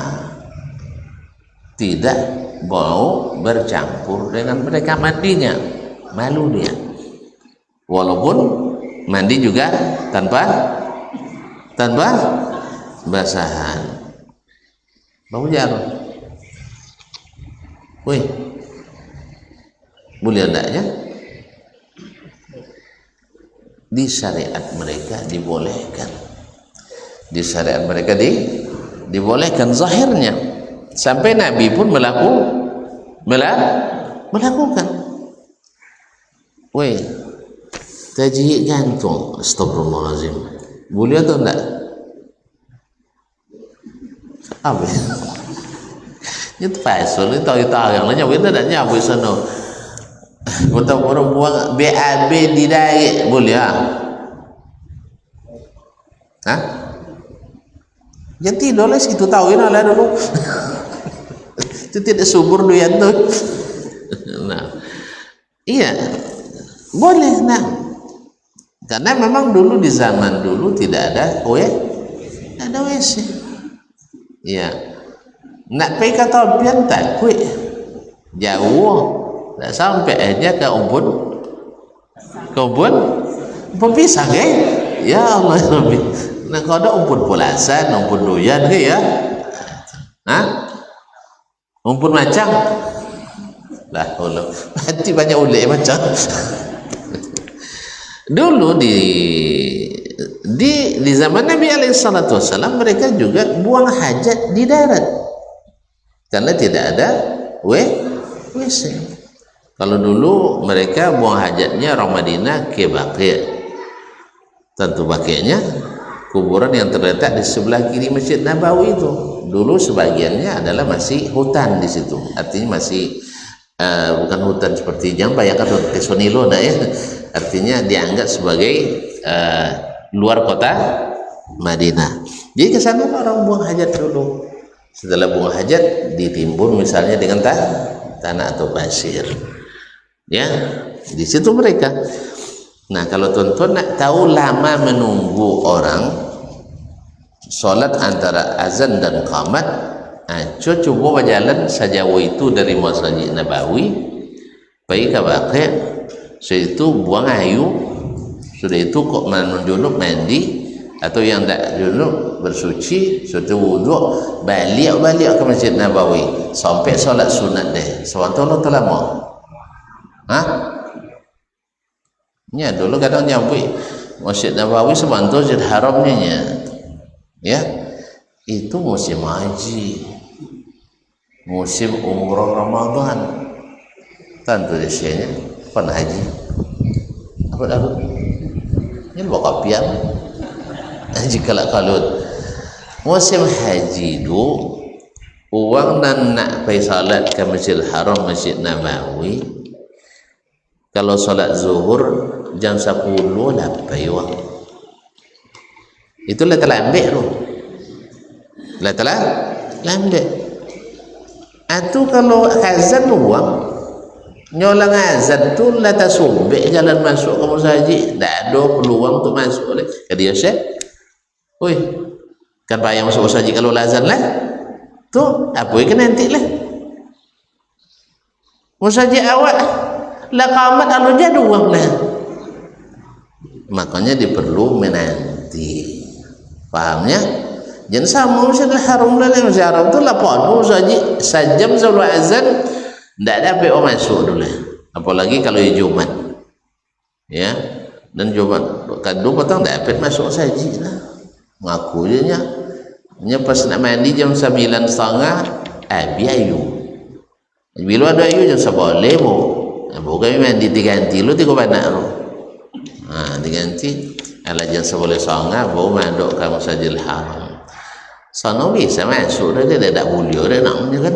tidak mau bercampur dengan mereka mandinya, malu dia. Walaupun mandi juga tanpa basahan. Mau jalan. Woi, boleh enggaknya? Di syariat mereka dibolehkan. Di syariat mereka dibolehkan zahirnya. Sampai Nabi pun melakukan. Woi, tajih gantung, astagfirullahaladzim. Boleh atau enggak? Apa? Itu pasal itu yang lainnya kita dah nyampe sana. Kita orang buang BAB di daik boleh Yang tidak lah situ tahu lah dulu. Itu tidak subur duit tu. Nah, iya boleh karena memang dulu di zaman dulu tidak ada WC. Iya. Nak pergi ke Tobian takut jauh, tak sampai aja ke kebun pisang ya Allah Rabbi. Nah kalau ada umpun pulasan, umpun doyan ke ya? Umpun macam lah, nanti banyak ulik macam. Dulu di zaman Nabi SAW mereka juga buang hajat di darat karena tidak ada WC. Kalau dulu mereka buang hajatnya orang Madinah ke Baqi'. Tentu Baqi'-nya kuburan yang terletak di sebelah kiri Masjid Nabawi itu. Dulu sebagiannya adalah masih hutan di situ. Artinya masih bukan hutan seperti jangan bayangkan hutan Sonilo ya. Artinya dianggap sebagai luar kota Madinah. Jadi ke sana orang buang hajat dulu. Setelah buang hajat ditimbun misalnya dengan tanah atau pasir. Ya, di situ mereka. Nah, kalau tuan-tuan nak tahu lama menunggu orang solat antara azan dan qamat, coba berjalan sejauh itu dari Masjid Nabawi pergi ke Baqi'. Sudah itu buang ayu, sudah itu kok junub mandi, atau yang tak junub bersuci, sudah wuduk, balik ke Masjid Nabawi sampai solat sunat deh. Sewanto terlama. Ya dulu kadang nyampe Masjid Nabawi sebantu Masjid Haramnya ya, itu musim haji, musim umrah Ramadan. Tentu desianya pan haji apa dah ini bawa kapian haji kalau musim haji itu uang dan nak pergi salat ke Masjidil Haram, Masjid Nabawi. Kalau salat zuhur jam 10 lah pergi uang itu lah telah ambil tu lah telah ambil. Itu kalau azan uang nyolang azan tu lah tak sobek jalan masuk ke masjid, tak ada peluang untuk masuk leh. Jadi ya Syekh, oi kan payah masuk masjid kalau azan lah tu apa yang nanti lah masjid awak lah qamat alu jadi uang lah. Makanya diperlu menanti, fahamnya? Jangan sama Masjidil Haram lah, Masjidil Haram tu lah penuh sejam sebelum azan tidak ada PO masuk dulu, apalagi kalau Jumat ya, dan Jumat kadang petang tidak dapat masuk saji lah, ngaku je nya pas nak mandi jam 9:30 ayu bila ada ayu jam seboleh bukan mandi diganti lu tiga banak lu diganti ala jam 11:30 baru mandok ke Masjidil Haram. Sana bisa masuk dia tak boleh dia namanya kan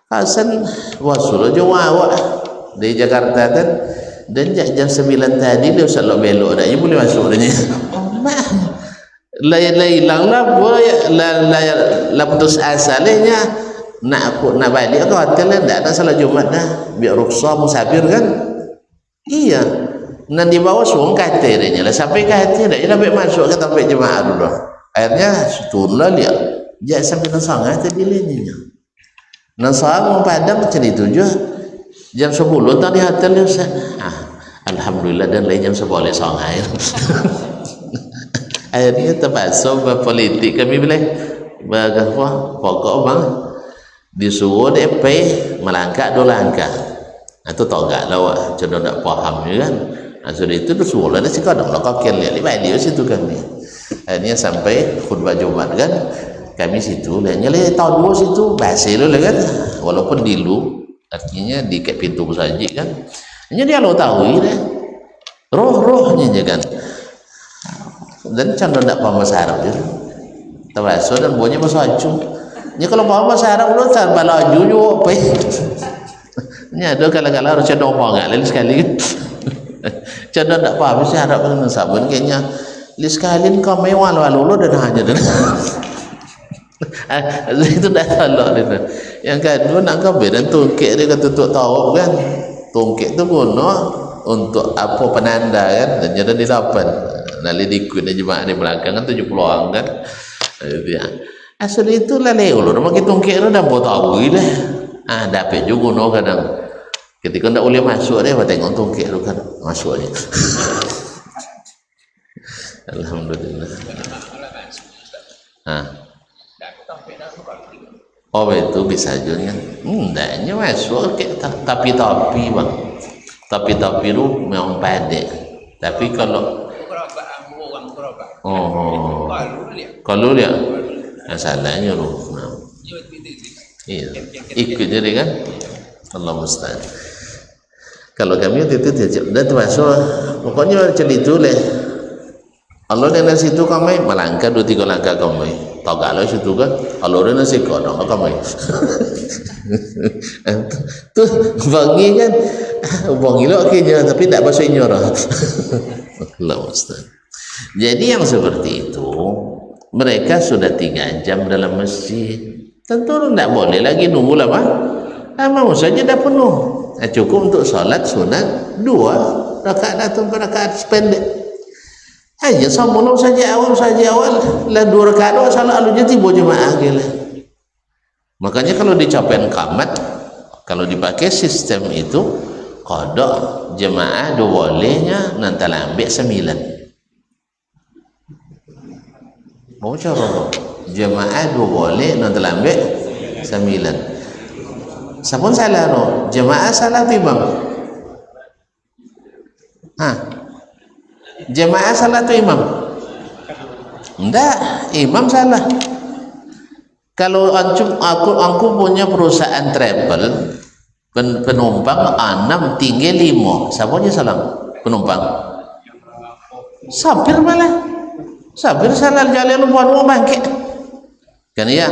Hasan wasul aja wawak dari Jakarta kan, dan jam 9 tadi dia usah belok dah boleh masuk dia la hilang lah boleh la putus asa lehnya nak balik ke hotel tak ada salat Jumat dah biar rukhsah musafir kan. Iya nan di bawah suang katernya lah sampai kater dah dia dapat masuk ke tempat jemaah dulu. Akhirnya turunlah dia jam 9:30 tadi lehnya Nasab orang Padang macam itu je jam 10 tadi hotel dia Ustaz. Alhamdulillah dan lain jam 11 sangat akhirnya terpaksa berpolitik kami boleh berapa pokok bang disuruh dia pergi melangkah 2 langkah itu togak lah cenderung tak faham je kan. Sudah itu disuruh lah dia sekarang lah kakil lihat dia situ kami. Akhirnya sampai khutbah Jumat kan kami situ dan nyali tahun 2 situ bahasa lu lah kan, walaupun dilu artinya di kat pintu masjid kan hanya dia lo tahu dah roh-rohnya je kan, dan cenderung tak paham bahasa Arab je terbaso dan buahnya bahasa Acung nya kalau paham bahasa Arab lu tak balaju je apa nya ada kala-kala harus cenderung paham lain sekali kan cenderung tak paham bahasa Arab kan sabun kayaknya li sekalian kau mewah lalu dan hanya dan itu dah salah dia. Yang kedua nak kabel dan tongkek dia kata tutup tawab kan, tongkek tu guna untuk apa penanda kan, dan jadi didapat nali dikut dan jemaah di belakang kan 70 orang kan dia asal itu lah leul orang pakai tongkek tu dah buat tahu dah dapat juga guna kadang ketika tak boleh masuk dia tengok tongkek tu kan masuk aja Alhamdulillah. Oh itu bisa juga kan? Enggaknya masuk tapi bang. Tapi itu memang pendek. Tapi kalau kalau lihat masalahnya ruh. Iya, ikut jadi kan? Allah musta'an. Kalau kami itu dah termasuk, pokoknya macam itu leh. Allah dan nasi itu kami melangkah 2-3 langkah kami. Tahu kalau situ kan, Allah dan nasi kodong kami. Tu bangi kan, bangi lo kayaknya tapi tak bahasa nyorah. Allah musta'an. Jadi yang seperti itu, mereka sudah 3 jam dalam masjid. Tentu tidak boleh lagi nunggu lama. Mau saja dah penuh. Cukup untuk solat sunat 2 rakaat atau 4 rakaat sependek. Aja sambung saja awal lah 2 rakaat salat alunya tiba jemaah gila. Makanya kalau dicapain kamat, kalau dipakai sistem itu kodok jemaah do bolehnya nanti ambil 9. Mau cara jemaah do boleh nanti ambil 9. Sapun salah no, jemaah salah tu imam. Jemaah salah tu imam. Enggak, imam salah. Kalau aku punya perusahaan travel, penumpang 6 tinggi 5. Siapanya salah penumpang? Sabir malah. Sabir salah jalan lupa bangkit. Kan ya?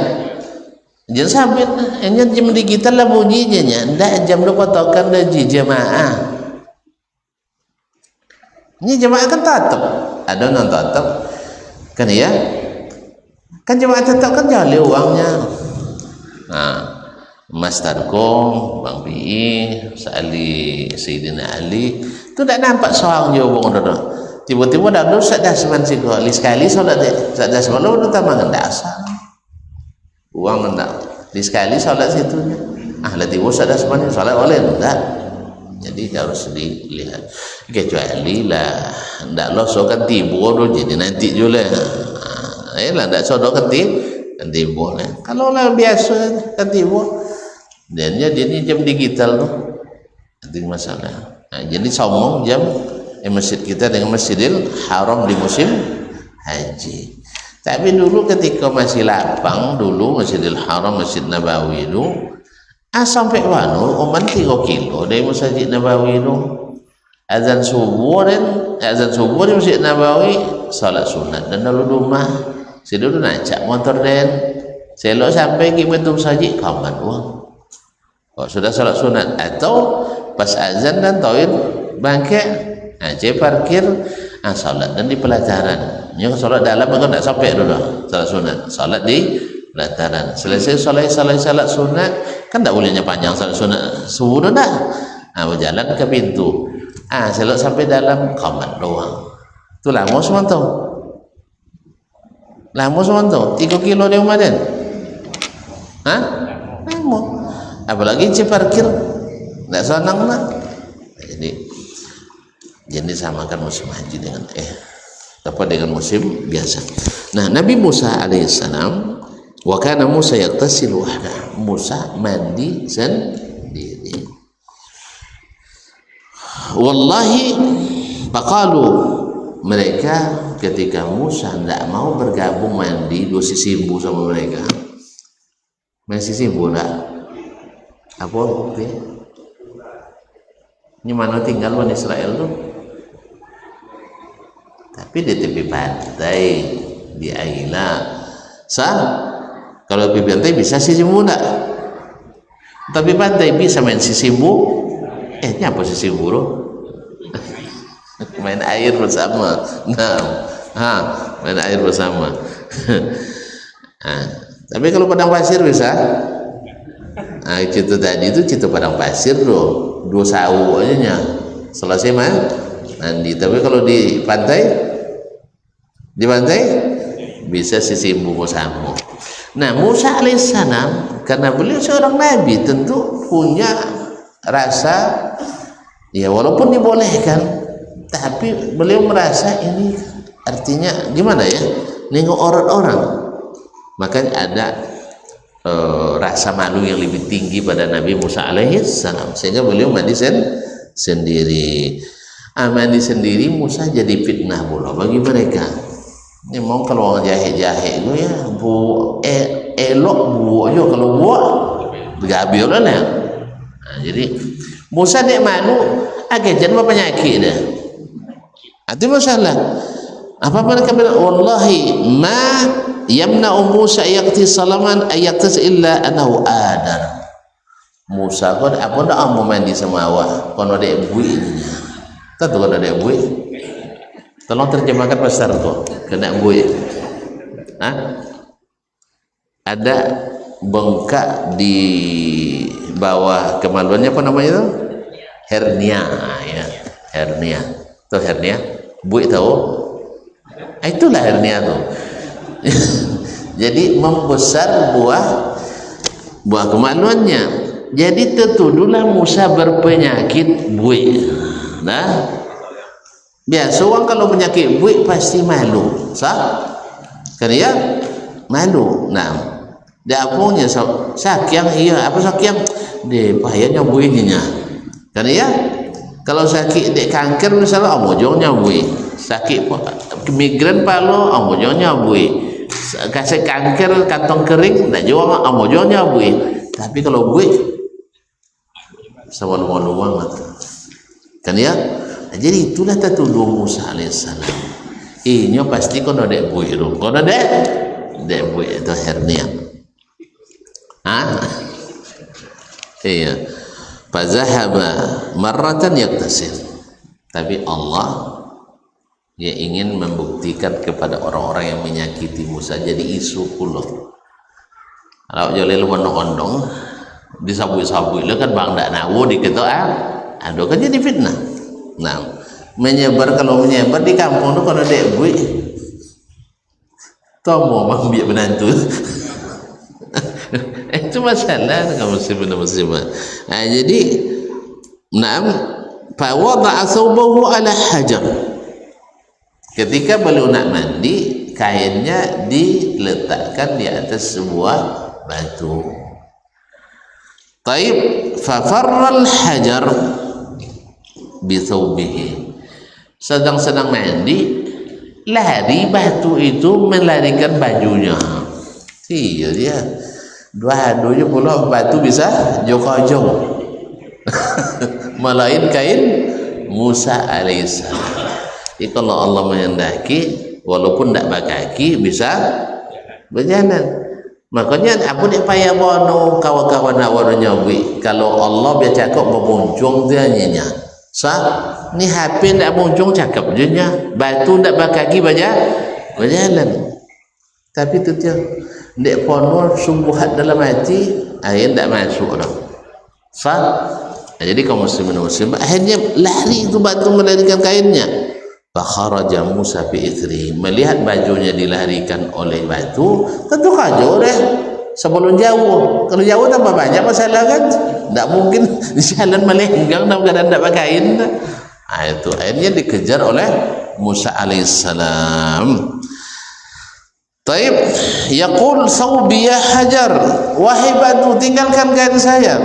Jangan sabir. Hanya jam digital lah bunyinya. Ndak jam 2 patokan dari jemaah. Ini jemaah kan tetap. Ada non tetap. Kan ya? Kan jemaah tetap kan jalan uangnya. Nah, Mas Tarkom, Bang Pi, Sa'ali, Sayyidina Ali, itu tak nampak soal jawab orang. Tiba-tiba dah dulu sadah seman sekali solat deh. Sadah seman lu udah tamang dasar. Uang enggak. Sekali solat situ. Lah tiba sadah seman solat boleh enggak? Jadi harus dilihat. Kecuali lah enggak lo sokan tiba dulu jadi nanti juga. Lah enggak sodok nanti boleh. Kalau lah biasa kan tiba. Dan jadi jam digital tuh. Nanti masalah. Nah, jadi sombong jam masjid kita dengan Masjidil Haram di musim haji. Tapi dulu ketika masih lapang dulu Masjidil Haram, Masjid Nabawi itu sampai wanu oman 3 kilo dari Masjid Nabawi itu. Azan subuh di Masjid Nabawi salat sunat dan lalu rumah saya dulu najak motor dan selok sampai ke betul saja kawan uang. Oh, sudah salat sunat atau pas azan dan tauhid bangkit saya parkir salat dan di pelataran. Yang salat dalam kan tak sampai dulu salat sunat. Salat di pelataran. Selesai salat sunat kan tak bolehnya panjang salat sunat. Subuh dah. Berjalan ke pintu. Salat sampai dalam kamat doang. Tu lama semantau. Lama semantau. 3 kilo dari rumah dan. Lama. Apalagi saya parkir tak senang lah. Jadi samakan musim haji dengan dengan musim biasa. Nah, Nabi Musa alaihissalam wa kana Musa yaghtasil wahda. Musa mandi sendiri. Wallahi faqalu, mereka ketika Musa tidak mau bergabung mandi dua sisi ibu sama mereka. Masih sibuk tak? Apa? Ini mana tinggal orang Israel tu? Tapi di tepi pantai di Aila kalau tepi pantai bisa sisi muda, tapi pantai bisa main sisi bu apa sisi buru main air bersama. Main air bersama. Tapi kalau padang pasir bisa. Itu tadi itu cerita padang pasir loh, 2 sawu aja selesai mandi. Tapi kalau di pantai bisa sisi bumbu samu. Nah, Musa alaihissalam karena beliau seorang nabi tentu punya rasa ya walaupun dibolehkan tapi beliau merasa ini artinya gimana ya, nengok orang-orang. Makanya ada rasa malu yang lebih tinggi pada Nabi Musa alaihissalam, sehingga beliau mandi sendiri. Mandi sendiri Musa jadi fitnah pula bagi mereka. Ini mau kalau orang jahe-jahe itu ya elok buat aja, kalau buat bergabil lah. Nah, jadi Musa dia malu agak jangan penyakit dah. Itu masalah. Apa mereka bilang wallahi ma yamna'u Musa yaqti salaman ayaqtas illa annahu adar. Musa kau apa dah mau mandi sama awak kono dek bui ini. Tahu kau dek bui? Tolong terjemahkan pasar tu. Kena bui. Ada bengkak di bawah kemaluannya, apa namanya itu? Hernia ya. Hernia. Tahu hernia? Bui tahu? Itulah hernia tu. Jadi membesar buah kemaluannya. Jadi tertuduhlah Musa berpenyakit buih. Nah, biasa orang kalau penyakit buih pasti malu, sah? Kan ya malu. Nah, dia punya sakyang, iya apa sakyang? Dia payahnya buihnya. Kan ya? Kalau sakit dek kanker misalnya, mojongnya buih. Sakit migran palo, mojongnya buih. Kasih kanker kantong kering, tak jual, mojongnya buih. Tapi kalau buih sama luang-luang kan ya. Jadi itulah tertuduh Musa alaihissalam. Ini pasti kono dek buih tu, kono dek buih itu hernia. Iya. Fazahaba marratan yaktasir. Tapi Allah dia ingin membuktikan kepada orang-orang yang menyakiti Musa, jadi isu pulau. Kalau jalil ondong-ondong disabui-sabui le kan bang dak nawo diketok aduh kan jadi fitnah. Nah, menyebar, kalau menyebar di kampung tu kalau dek bui tomo mang biak menantu. Itu masalah kaum muslimin dan muslimat. Jadi fa wada'a thawbahu ala hajar. Ketika beliau nak mandi, kainnya diletakkan di atas sebuah batu. Taib fa farral hajar bi thawbihi. Sedang mandi, lari batu itu melarikan bajunya. Iya dia. Dua-duanya pula batu bisa jokojong. Melain kain Musa alaihissalam. Jadi kalau Allah menghendaki, walaupun tidak berkaki bisa berjalan. Makanya apa dia payah bono kawan-kawan awak nyawi. Kalau Allah biar cakap bermuncung dia nyanyi. Sah, ni HP tidak muncung cakap je nya. Batu tidak berkaki berjalan. Tapi tu dia dek pono sumbuhat dalam hati, air tidak masuk dah. Sah. Jadi kaum muslimin muslim akhirnya lari itu batu melarikan kainnya. Fakharaja Musa bi ithri, melihat bajunya dilarikan oleh batu, tentu kacau deh. Sebelum jauh, kalau jauh tambah banyak masalah kan, tidak mungkin di jalan melenggang dalam keadaan tidak pakai kain. Itu akhirnya dikejar oleh Musa alaihissalam. Taib, yaqul thawbi ya hajar, wahai batu tinggalkan kain saya.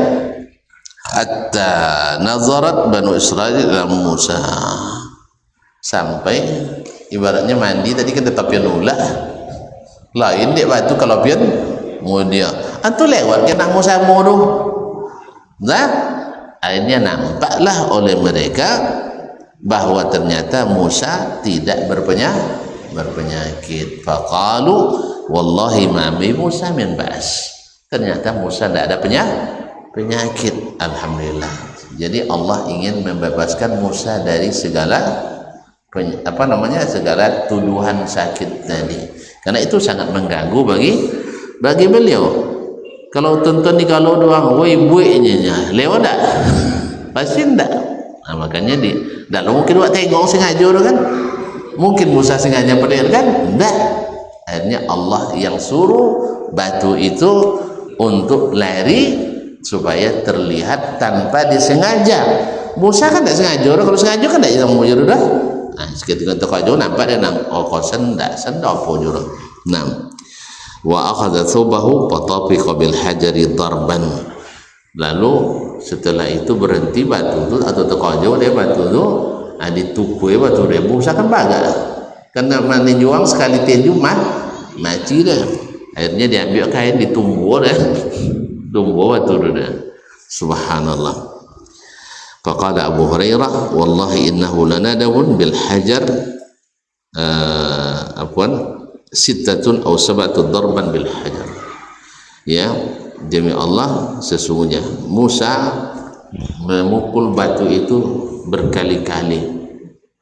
Hatta nazarat Banu Israil ila Musa. Sampai ibaratnya mandi tadi kan tetap yang ulah lain dek batu kalau pian mudia antu lewat ke nang Musa modu. Nah, akhirnya nampaklah oleh mereka bahwa ternyata Musa tidak berpenyakit. Faqalu wallahi ma bi Musa min ba's. Ternyata Musa tidak ada penyakit. Alhamdulillah. Jadi Allah ingin membebaskan Musa dari segala segala tuduhan sakit tadi, karena itu sangat mengganggu bagi beliau. Kalau tonton ni kalau doang woi buinya lewat tak pasti ndak. Nah, makanya ndak mungkin buat tengok sengaja kan, mungkin Musa sengaja pedir kan, ndak. Akhirnya Allah yang suruh batu itu untuk lari supaya terlihat tanpa disengaja. Musa kan tidak sengaja, kalau sengaja kan tidak yang mau dah. Nah, seketika terkajau nampak dia nang kau sendak apa jurah. Nam. Wa akhadha thubahu fatafiqa bil hajari darban. Lalu setelah itu berhenti batu tu atau terkajau dia batu tu ditukui batu dia usahakan baga. Karena mandi juang sekali tinju mati dah. Akhirnya diambil kain ditumbuh dah. Tumbuh batu dia. Subhanallah. Faqala Abu Hurairah wallahi innahu lanadawun bil hajar sittatun aw sab'atu darban bil hajar. Ya, demi Allah sesungguhnya Musa memukul batu itu berkali-kali,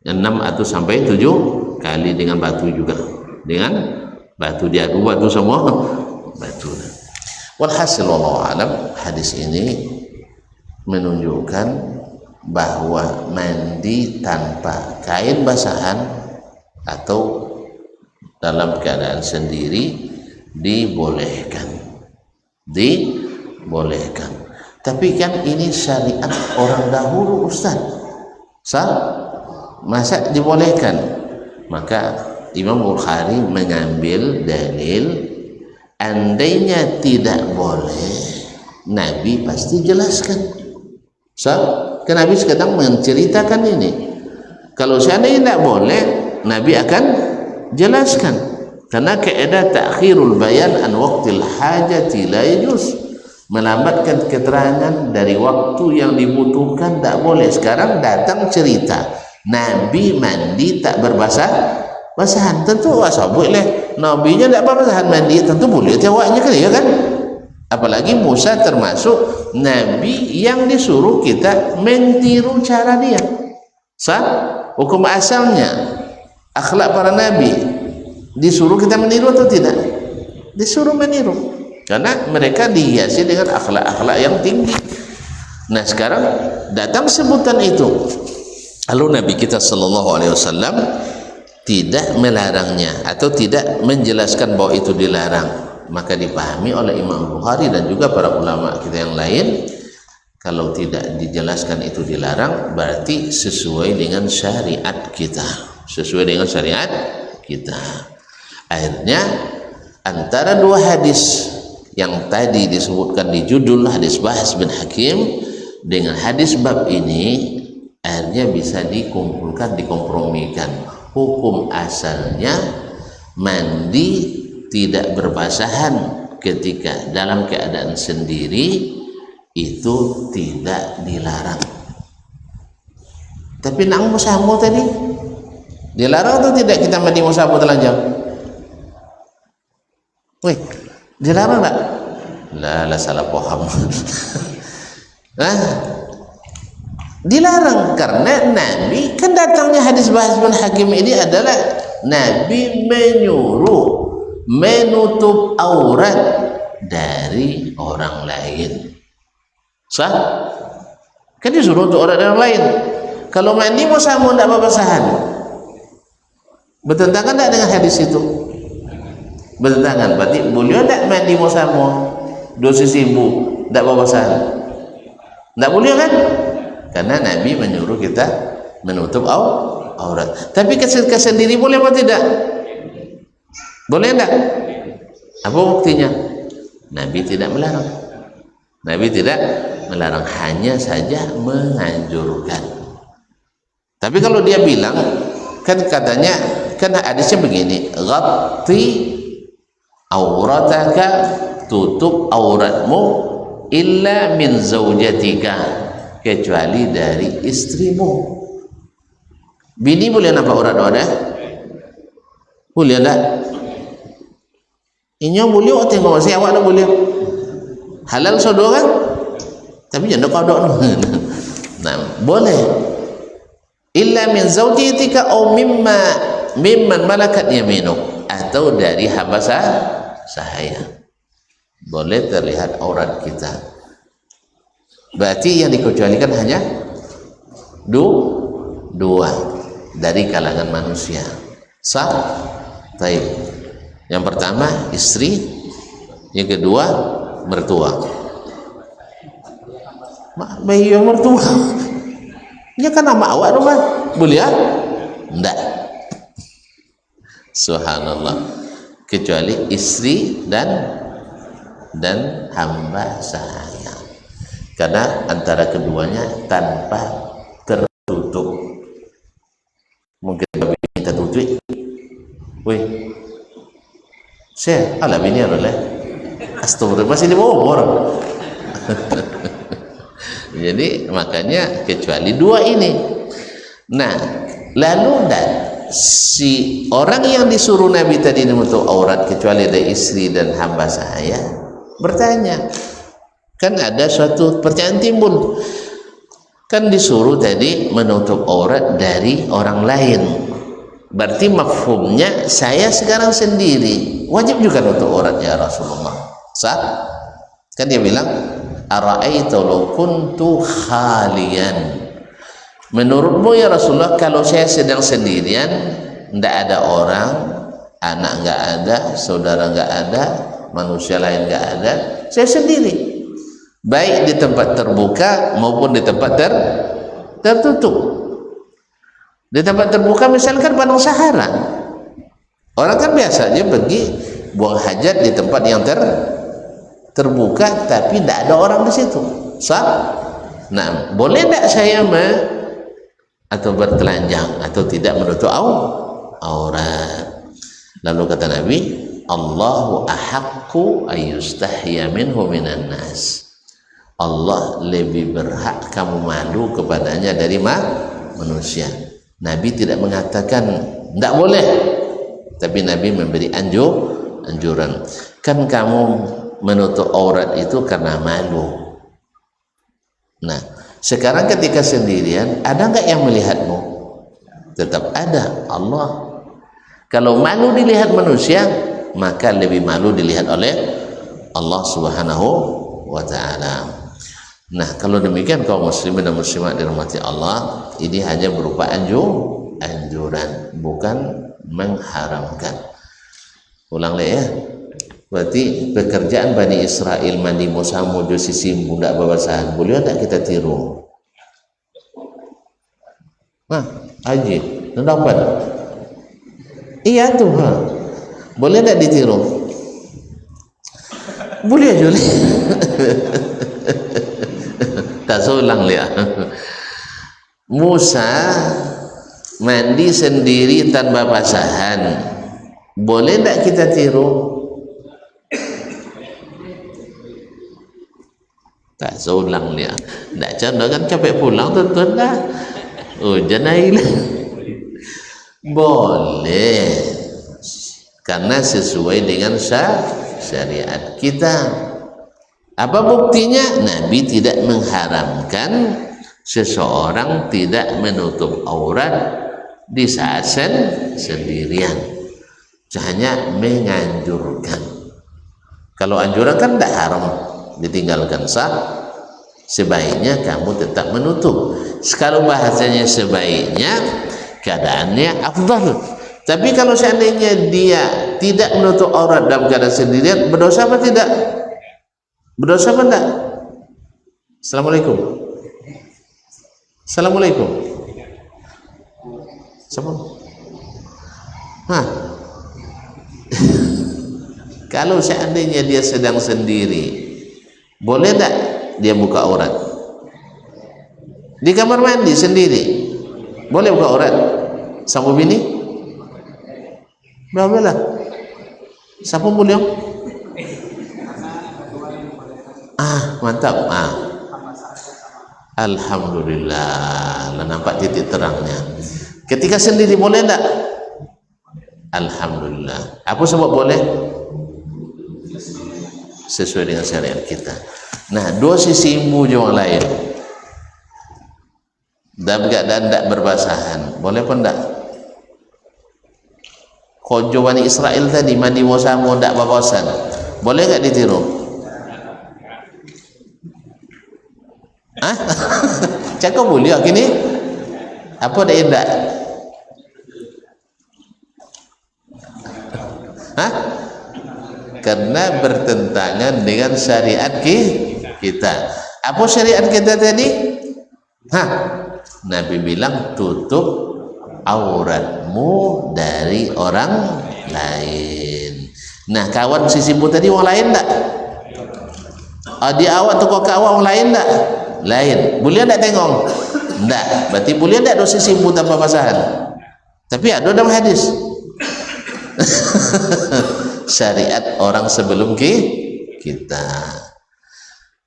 6 atau sampai 7 kali dengan batu juga, dengan batu diadu batu semua batu. Walhasil wallahu alam, hadis ini menunjukkan bahwa mandi tanpa kain basahan atau dalam keadaan sendiri dibolehkan. Tapi kan ini syariat orang dahulu Ustaz. Masa dibolehkan? Maka Imam Bukhari mengambil dalil andainya tidak boleh, Nabi pasti jelaskan. Kan Nabi sekarang menceritakan ini. Kalau seandainya tidak boleh, Nabi akan jelaskan. Karena kaidah ta'khirul bayan an waqtil hajati la yajuz. Melambatkan keterangan dari waktu yang dibutuhkan tak boleh. Sekarang datang cerita Nabi mandi tak basahan, tentu wasa boleh. Nabinya tak berbasahan mandi, tentu boleh tewaknya kan, ya kan? Apalagi Musa termasuk Nabi yang disuruh kita mentiru cara dia. Hukum asalnya akhlak para Nabi disuruh kita meniru atau tidak? Disuruh meniru, karena mereka dihiasi dengan akhlak-akhlak yang tinggi. Nah sekarang datang sebutan itu, lalu Nabi kita sallallahu alaihi wasallam tidak melarangnya atau tidak menjelaskan bahwa itu dilarang. Maka dipahami oleh Imam Bukhari dan juga para ulama kita yang lain, kalau tidak dijelaskan itu dilarang, berarti sesuai dengan syariat kita. Akhirnya antara dua hadis yang tadi disebutkan di judul hadis Bahs bin Hakim dengan hadis bab ini, akhirnya bisa dikompromikan. Hukum asalnya mandi tidak berbasahan ketika dalam keadaan sendiri itu tidak dilarang. Tapi nak musamu tadi dilarang atau tidak kita mandi musamu telanjang? Wih, dilarang tak? Lah salah paham. Dilarang karena Nabi kan datangnya hadis Bahs bin Hakim ini adalah Nabi menyuruh menutup aurat dari orang lain. Kan disuruh untuk orang lain. Kalau mandi musamu tidak basahan, bertentangan tidak dengan hadis itu? Bertentangan. Berarti boleh tidak mandi musamu 2.000 tidak basahan? Tidak boleh kan? Karena Nabi menyuruh kita menutup aurat. Tapi kesendiri boleh atau tidak? Boleh enggak? Apa buktinya? Nabi tidak melarang. Hanya saja menganjurkan. Tapi kalau dia bilang, kan katanya, kan hadisnya begini, ghatti aurataka, tutup auratmu illa min zaujatika, kecuali dari istrimu. Bini boleh nampak aurat ada? Boleh enggak? Inya boleh tengok saya awak dah boleh. Halal sodo kan? Tapi jangan kodok. Nah, boleh. Illa min zaujatika au mimman malakat yaminuk, atau dari hamba sahaya. Boleh terlihat aurat kita. Berarti yang dikecualikan hanya dua dari kalangan manusia. Sah? Taib. Yang pertama istri, yang kedua mertua. Bayi yang mertua, ya kan nama awak rumah, boleh ya? Enggak. Subhanallah. Kecuali istri dan hamba sahaya. Karena antara keduanya tanpa tertutup. Mungkin kita tutup. Wih, saya ala bini adalah astagfirullah masih di bawah. Jadi makanya kecuali dua ini. Nah, lalu si orang yang disuruh Nabi tadi menutup aurat kecuali ada istri dan hamba sahaya bertanya, kan ada suatu pertanyaan timbul, kan disuruh tadi menutup aurat dari orang lain, berarti mafhumnya saya sekarang sendiri wajib juga nutup aurat ya Rasulullah, sah? Kan dia bilang ara'aita law kuntu khalian, menurutmu ya Rasulullah kalau saya sedang sendirian, tidak ada orang, anak nggak ada, saudara nggak ada, manusia lain nggak ada, saya sendiri, baik di tempat terbuka maupun di tempat tertutup. Di tempat terbuka misalkan padang sahara, orang kan biasa aja pergi buang hajat di tempat yang terbuka tapi tidak ada orang di situ, sah? Nah, boleh tidak saya atau bertelanjang atau tidak menutup aurat? Lalu kata Nabi, Allahu ahaqqu ayyustahya minhu minan nas. Allah lebih berhak kamu malu kepadanya dari manusia. Nabi tidak mengatakan tidak boleh, tapi Nabi memberi anjuran. Kan kamu menutup aurat itu karena malu. Nah, sekarang ketika sendirian, ada nggak yang melihatmu? Tetap ada Allah. Kalau malu dilihat manusia, maka lebih malu dilihat oleh Allah Subhanahu wa ta'ala. Nah, kalau demikian kaum muslimin dan muslimat dirahmati Allah, ini hanya berupa anjuran, bukan mengharamkan. Ulang lagi ya. Berarti pekerjaan Bani Israel mandi Musa mujo sisi budak babasahan, boleh tak kita tiru? Nah, Haji, dapat? Iya tuh, boleh tak ditiru? Boleh aja. Tak seulang lihat. Musa mandi sendiri tanpa basahan, boleh tak kita tiru? Tak seulang dia, tak contoh kan capek pulang tuan-tuan dah. Jangan boleh, karena sesuai dengan syariat kita. Apa buktinya? Nabi tidak mengharamkan seseorang tidak menutup aurat di saat sendirian, hanya menganjurkan. Kalau anjuran kan tidak haram ditinggalkan, sah. Sebaiknya kamu tetap menutup. Kalau bahasanya sebaiknya, keadaannya afdal. Tapi kalau seandainya dia tidak menutup aurat dalam keadaan sendirian, berdosa apa tidak? Berdosa apa tidak? Assalamualaikum. Assalamualaikum. Siapa? Kalau seandainya dia sedang sendiri, boleh tak dia buka aurat? Di kamar mandi sendiri, boleh buka aurat? Sama bini? Boleh lah. Siapa boleh? Mantap. Alhamdulillah, nampak titik terangnya. Ketika sendiri boleh tak? Alhamdulillah. Apa sebab boleh? Sesuai dengan syariat kita. Nah, dua sisi imbu yang lain dalam keadaan tidak berbasahan, boleh pun tak? Kojo Bani Israel tadi mandi wasamu tidak berbasahan, boleh tak ditiru? Cakap boleh kini? Apa dah tidak? Karena bertentangan dengan syariat kita. Apa syariat kita tadi? Nabi bilang tutup auratmu dari orang lain. Nah, kawan si Simbu tadi orang lain tak? Dia awak tu kau kawan orang lain tak? Lain. Boleh tak tengok? Tak. Berarti boleh tak dosa Simbu tanpa basahan? Tapi ada dalam hadis. Syariat orang sebelum kita.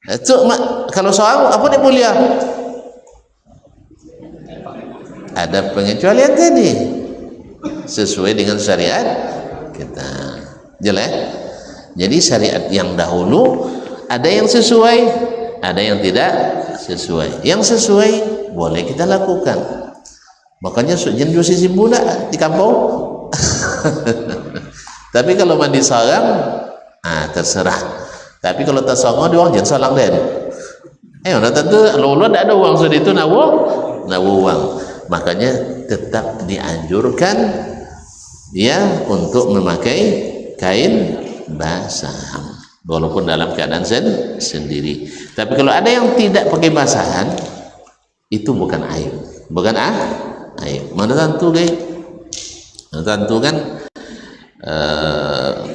Itu kalau soal apa dia mulia? Ada pengecualian tadi sesuai dengan syariat kita. Jelas? Jadi syariat yang dahulu ada yang sesuai, ada yang tidak sesuai. Yang sesuai boleh kita lakukan. Makanya jenis dosa Simbu nak di kampung. Tapi kalau mandi sarang, terserah. Tapi kalau tak sarang dia orang jangan salang den. Nak tentu lalu tak ada uang sudah itu nak uang. Makanya tetap dianjurkan ya untuk memakai kain basahan walaupun dalam keadaan sendiri. Tapi kalau ada yang tidak pakai basahan itu bukan aib, bukan aib. Mana tentu guys, mana tentu kan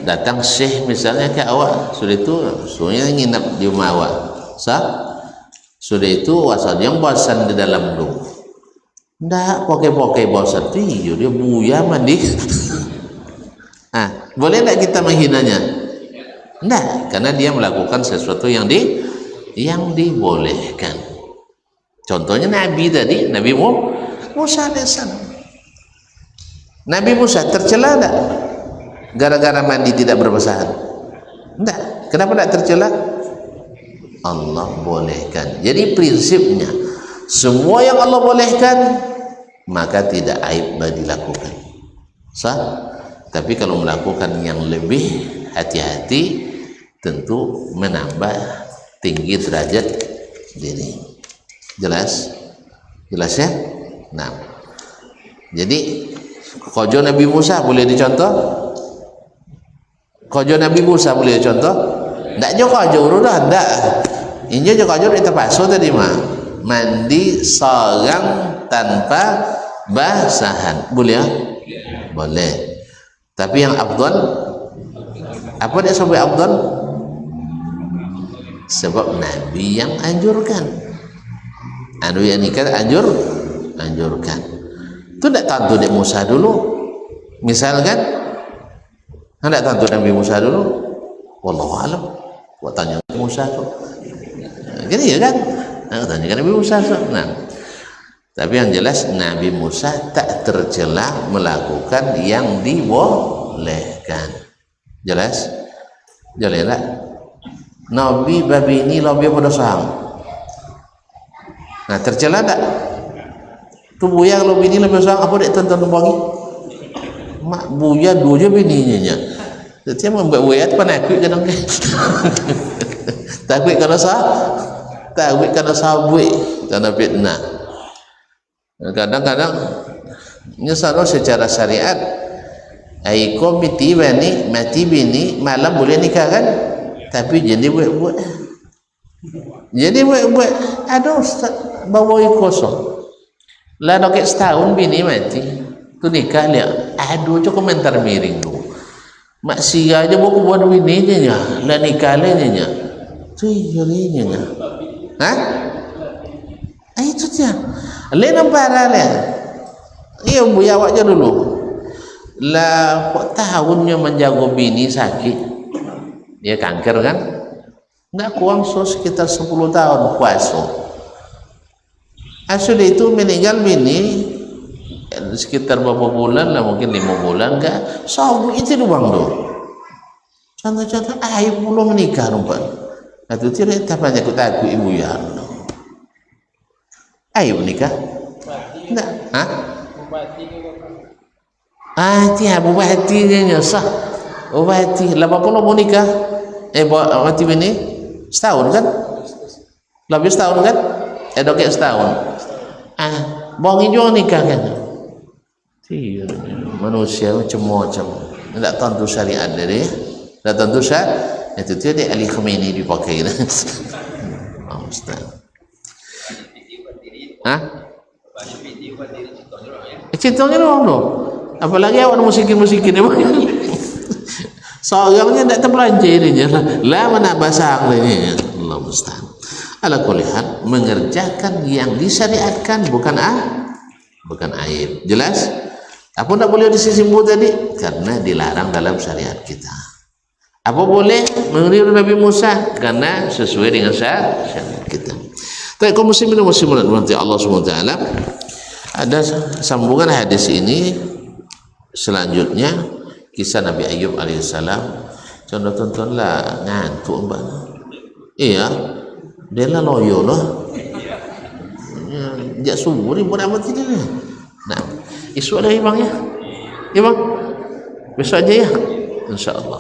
datang syekh misalnya ke awak sudah itu suruhnya nginap di rumah awak sudah itu wasal yang bosan di dalam rumah. Ndak pakai bosan dia buya mandi. Boleh tak kita menghinanya? Ndak, karena dia melakukan sesuatu yang dibolehkan. Contohnya Nabi tadi, Nabi Musa alaihissalam. Nabi Musa tercela tak? Gara-gara mandi tidak berbasahan? Ndak. Kenapa tak tercela? Allah bolehkan. Jadi prinsipnya semua yang Allah bolehkan maka tidak aib dilakukan. Sah? Tapi kalau melakukan yang lebih hati-hati tentu menambah tinggi derajat diri. Jelas? Jelas ya? Nah. Jadi kojo Nabi Musa boleh dicontoh? Kojo Nabi Musa boleh dicontoh? Ndak jo kojo udah ndak. Injo jo kojo itu paso tadi mah. Mandi sarang tanpa basahan boleh ya? Boleh. Tapi yang afdal apa dia sebut afdal? Sebab Nabi yang anjurkan. Anu yang nikah anjurkan. Itu tidak tentu Nabi Musa dulu. Misalkan tidak tentu Nabi Musa dulu. Wallahu a'lam. Buat tanya Musa tu. Gini ya kan? Tanya Nabi Musa tu. Tapi yang jelas Nabi Musa tak tercela melakukan yang dibolehkan. Jelas? Jelas tak? Nabi babi ini lebih pada sahang. Nah tercela tak? Tubuh yang lebih ini lebih sahang apa dia tonton bangi? Mak buya dua je bininya. Jadi membuat wayat penakut jangan ke? Takut kalau sabui karena fitnah. Kadang-kadang nyesal secara syariat aiko mati bini malam boleh nikah kan, tapi jadi buat aduh ustaz bawa kosong lah dokek setahun bini mati tu nikah dia aduh cok komentar miring tu mak sia aja buat bininya lah nikah nya tu jadinya itu dia lain parah lah iya buya awak je dulu lah kok tahunnya menjaga bini sakit dia kanker kan nggak kurang sekitar 10 tahun puasa sudah itu meninggal bini sekitar beberapa bulan lah mungkin 5 bulan enggak sabu itu doang tu contoh-contoh ayo belum menikah rumput itu tidak tapanya aku ibu ya ayo menikah enggak tiap bupati nya sah bupati 80 mau nikah bupati bini setahun kan lebih setahun kan dokek setahun bongi juga nikah kan manusia macam-macam tidak tentu syariat dari tidak tentu syariat itu dia Ali Khamenei dipakai Ustaz Cintanya dong loh. Apalagi awak musikin emang. Seorangnya tidak terpelanjir ini. Lah mana basah ini. Allah musta'an. Ala kulli hal, mengerjakan yang disyariatkan bukan aib. Jelas? Apa tidak boleh disisimu tadi? Karena dilarang dalam syariat kita. Apa boleh meniru Nabi Musa? Karena sesuai dengan syariat kita. Tapi kaum muslimin dan muslimat nanti Allah SWT, ada sambungan hadis ini selanjutnya kisah Nabi Ayub alaihissalam. Contoh tontonlah ngantuk mbak. Iya, dia lah loyo loh. Jak subuh ni buat amat tidak ni. Nah, isu ada bang ya? Ya bang, besok aja ya, insyaallah.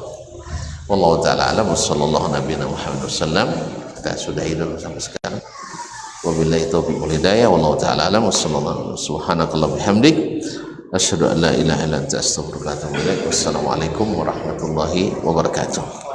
Wallahu taala alam. Wassallallahu nabiyana Muhammad wasallam. Kita sudahi dulu sampai sekarang. Wabillahi taufiq wal hidayah. Wallahu taala alam. Wassallallahu subhanakallah bihamdik. Asyhadu an la ilaha illa anta astaghfiruka wa atubu ilaik. Wassalamualaikum warahmatullahi wabarakatuh.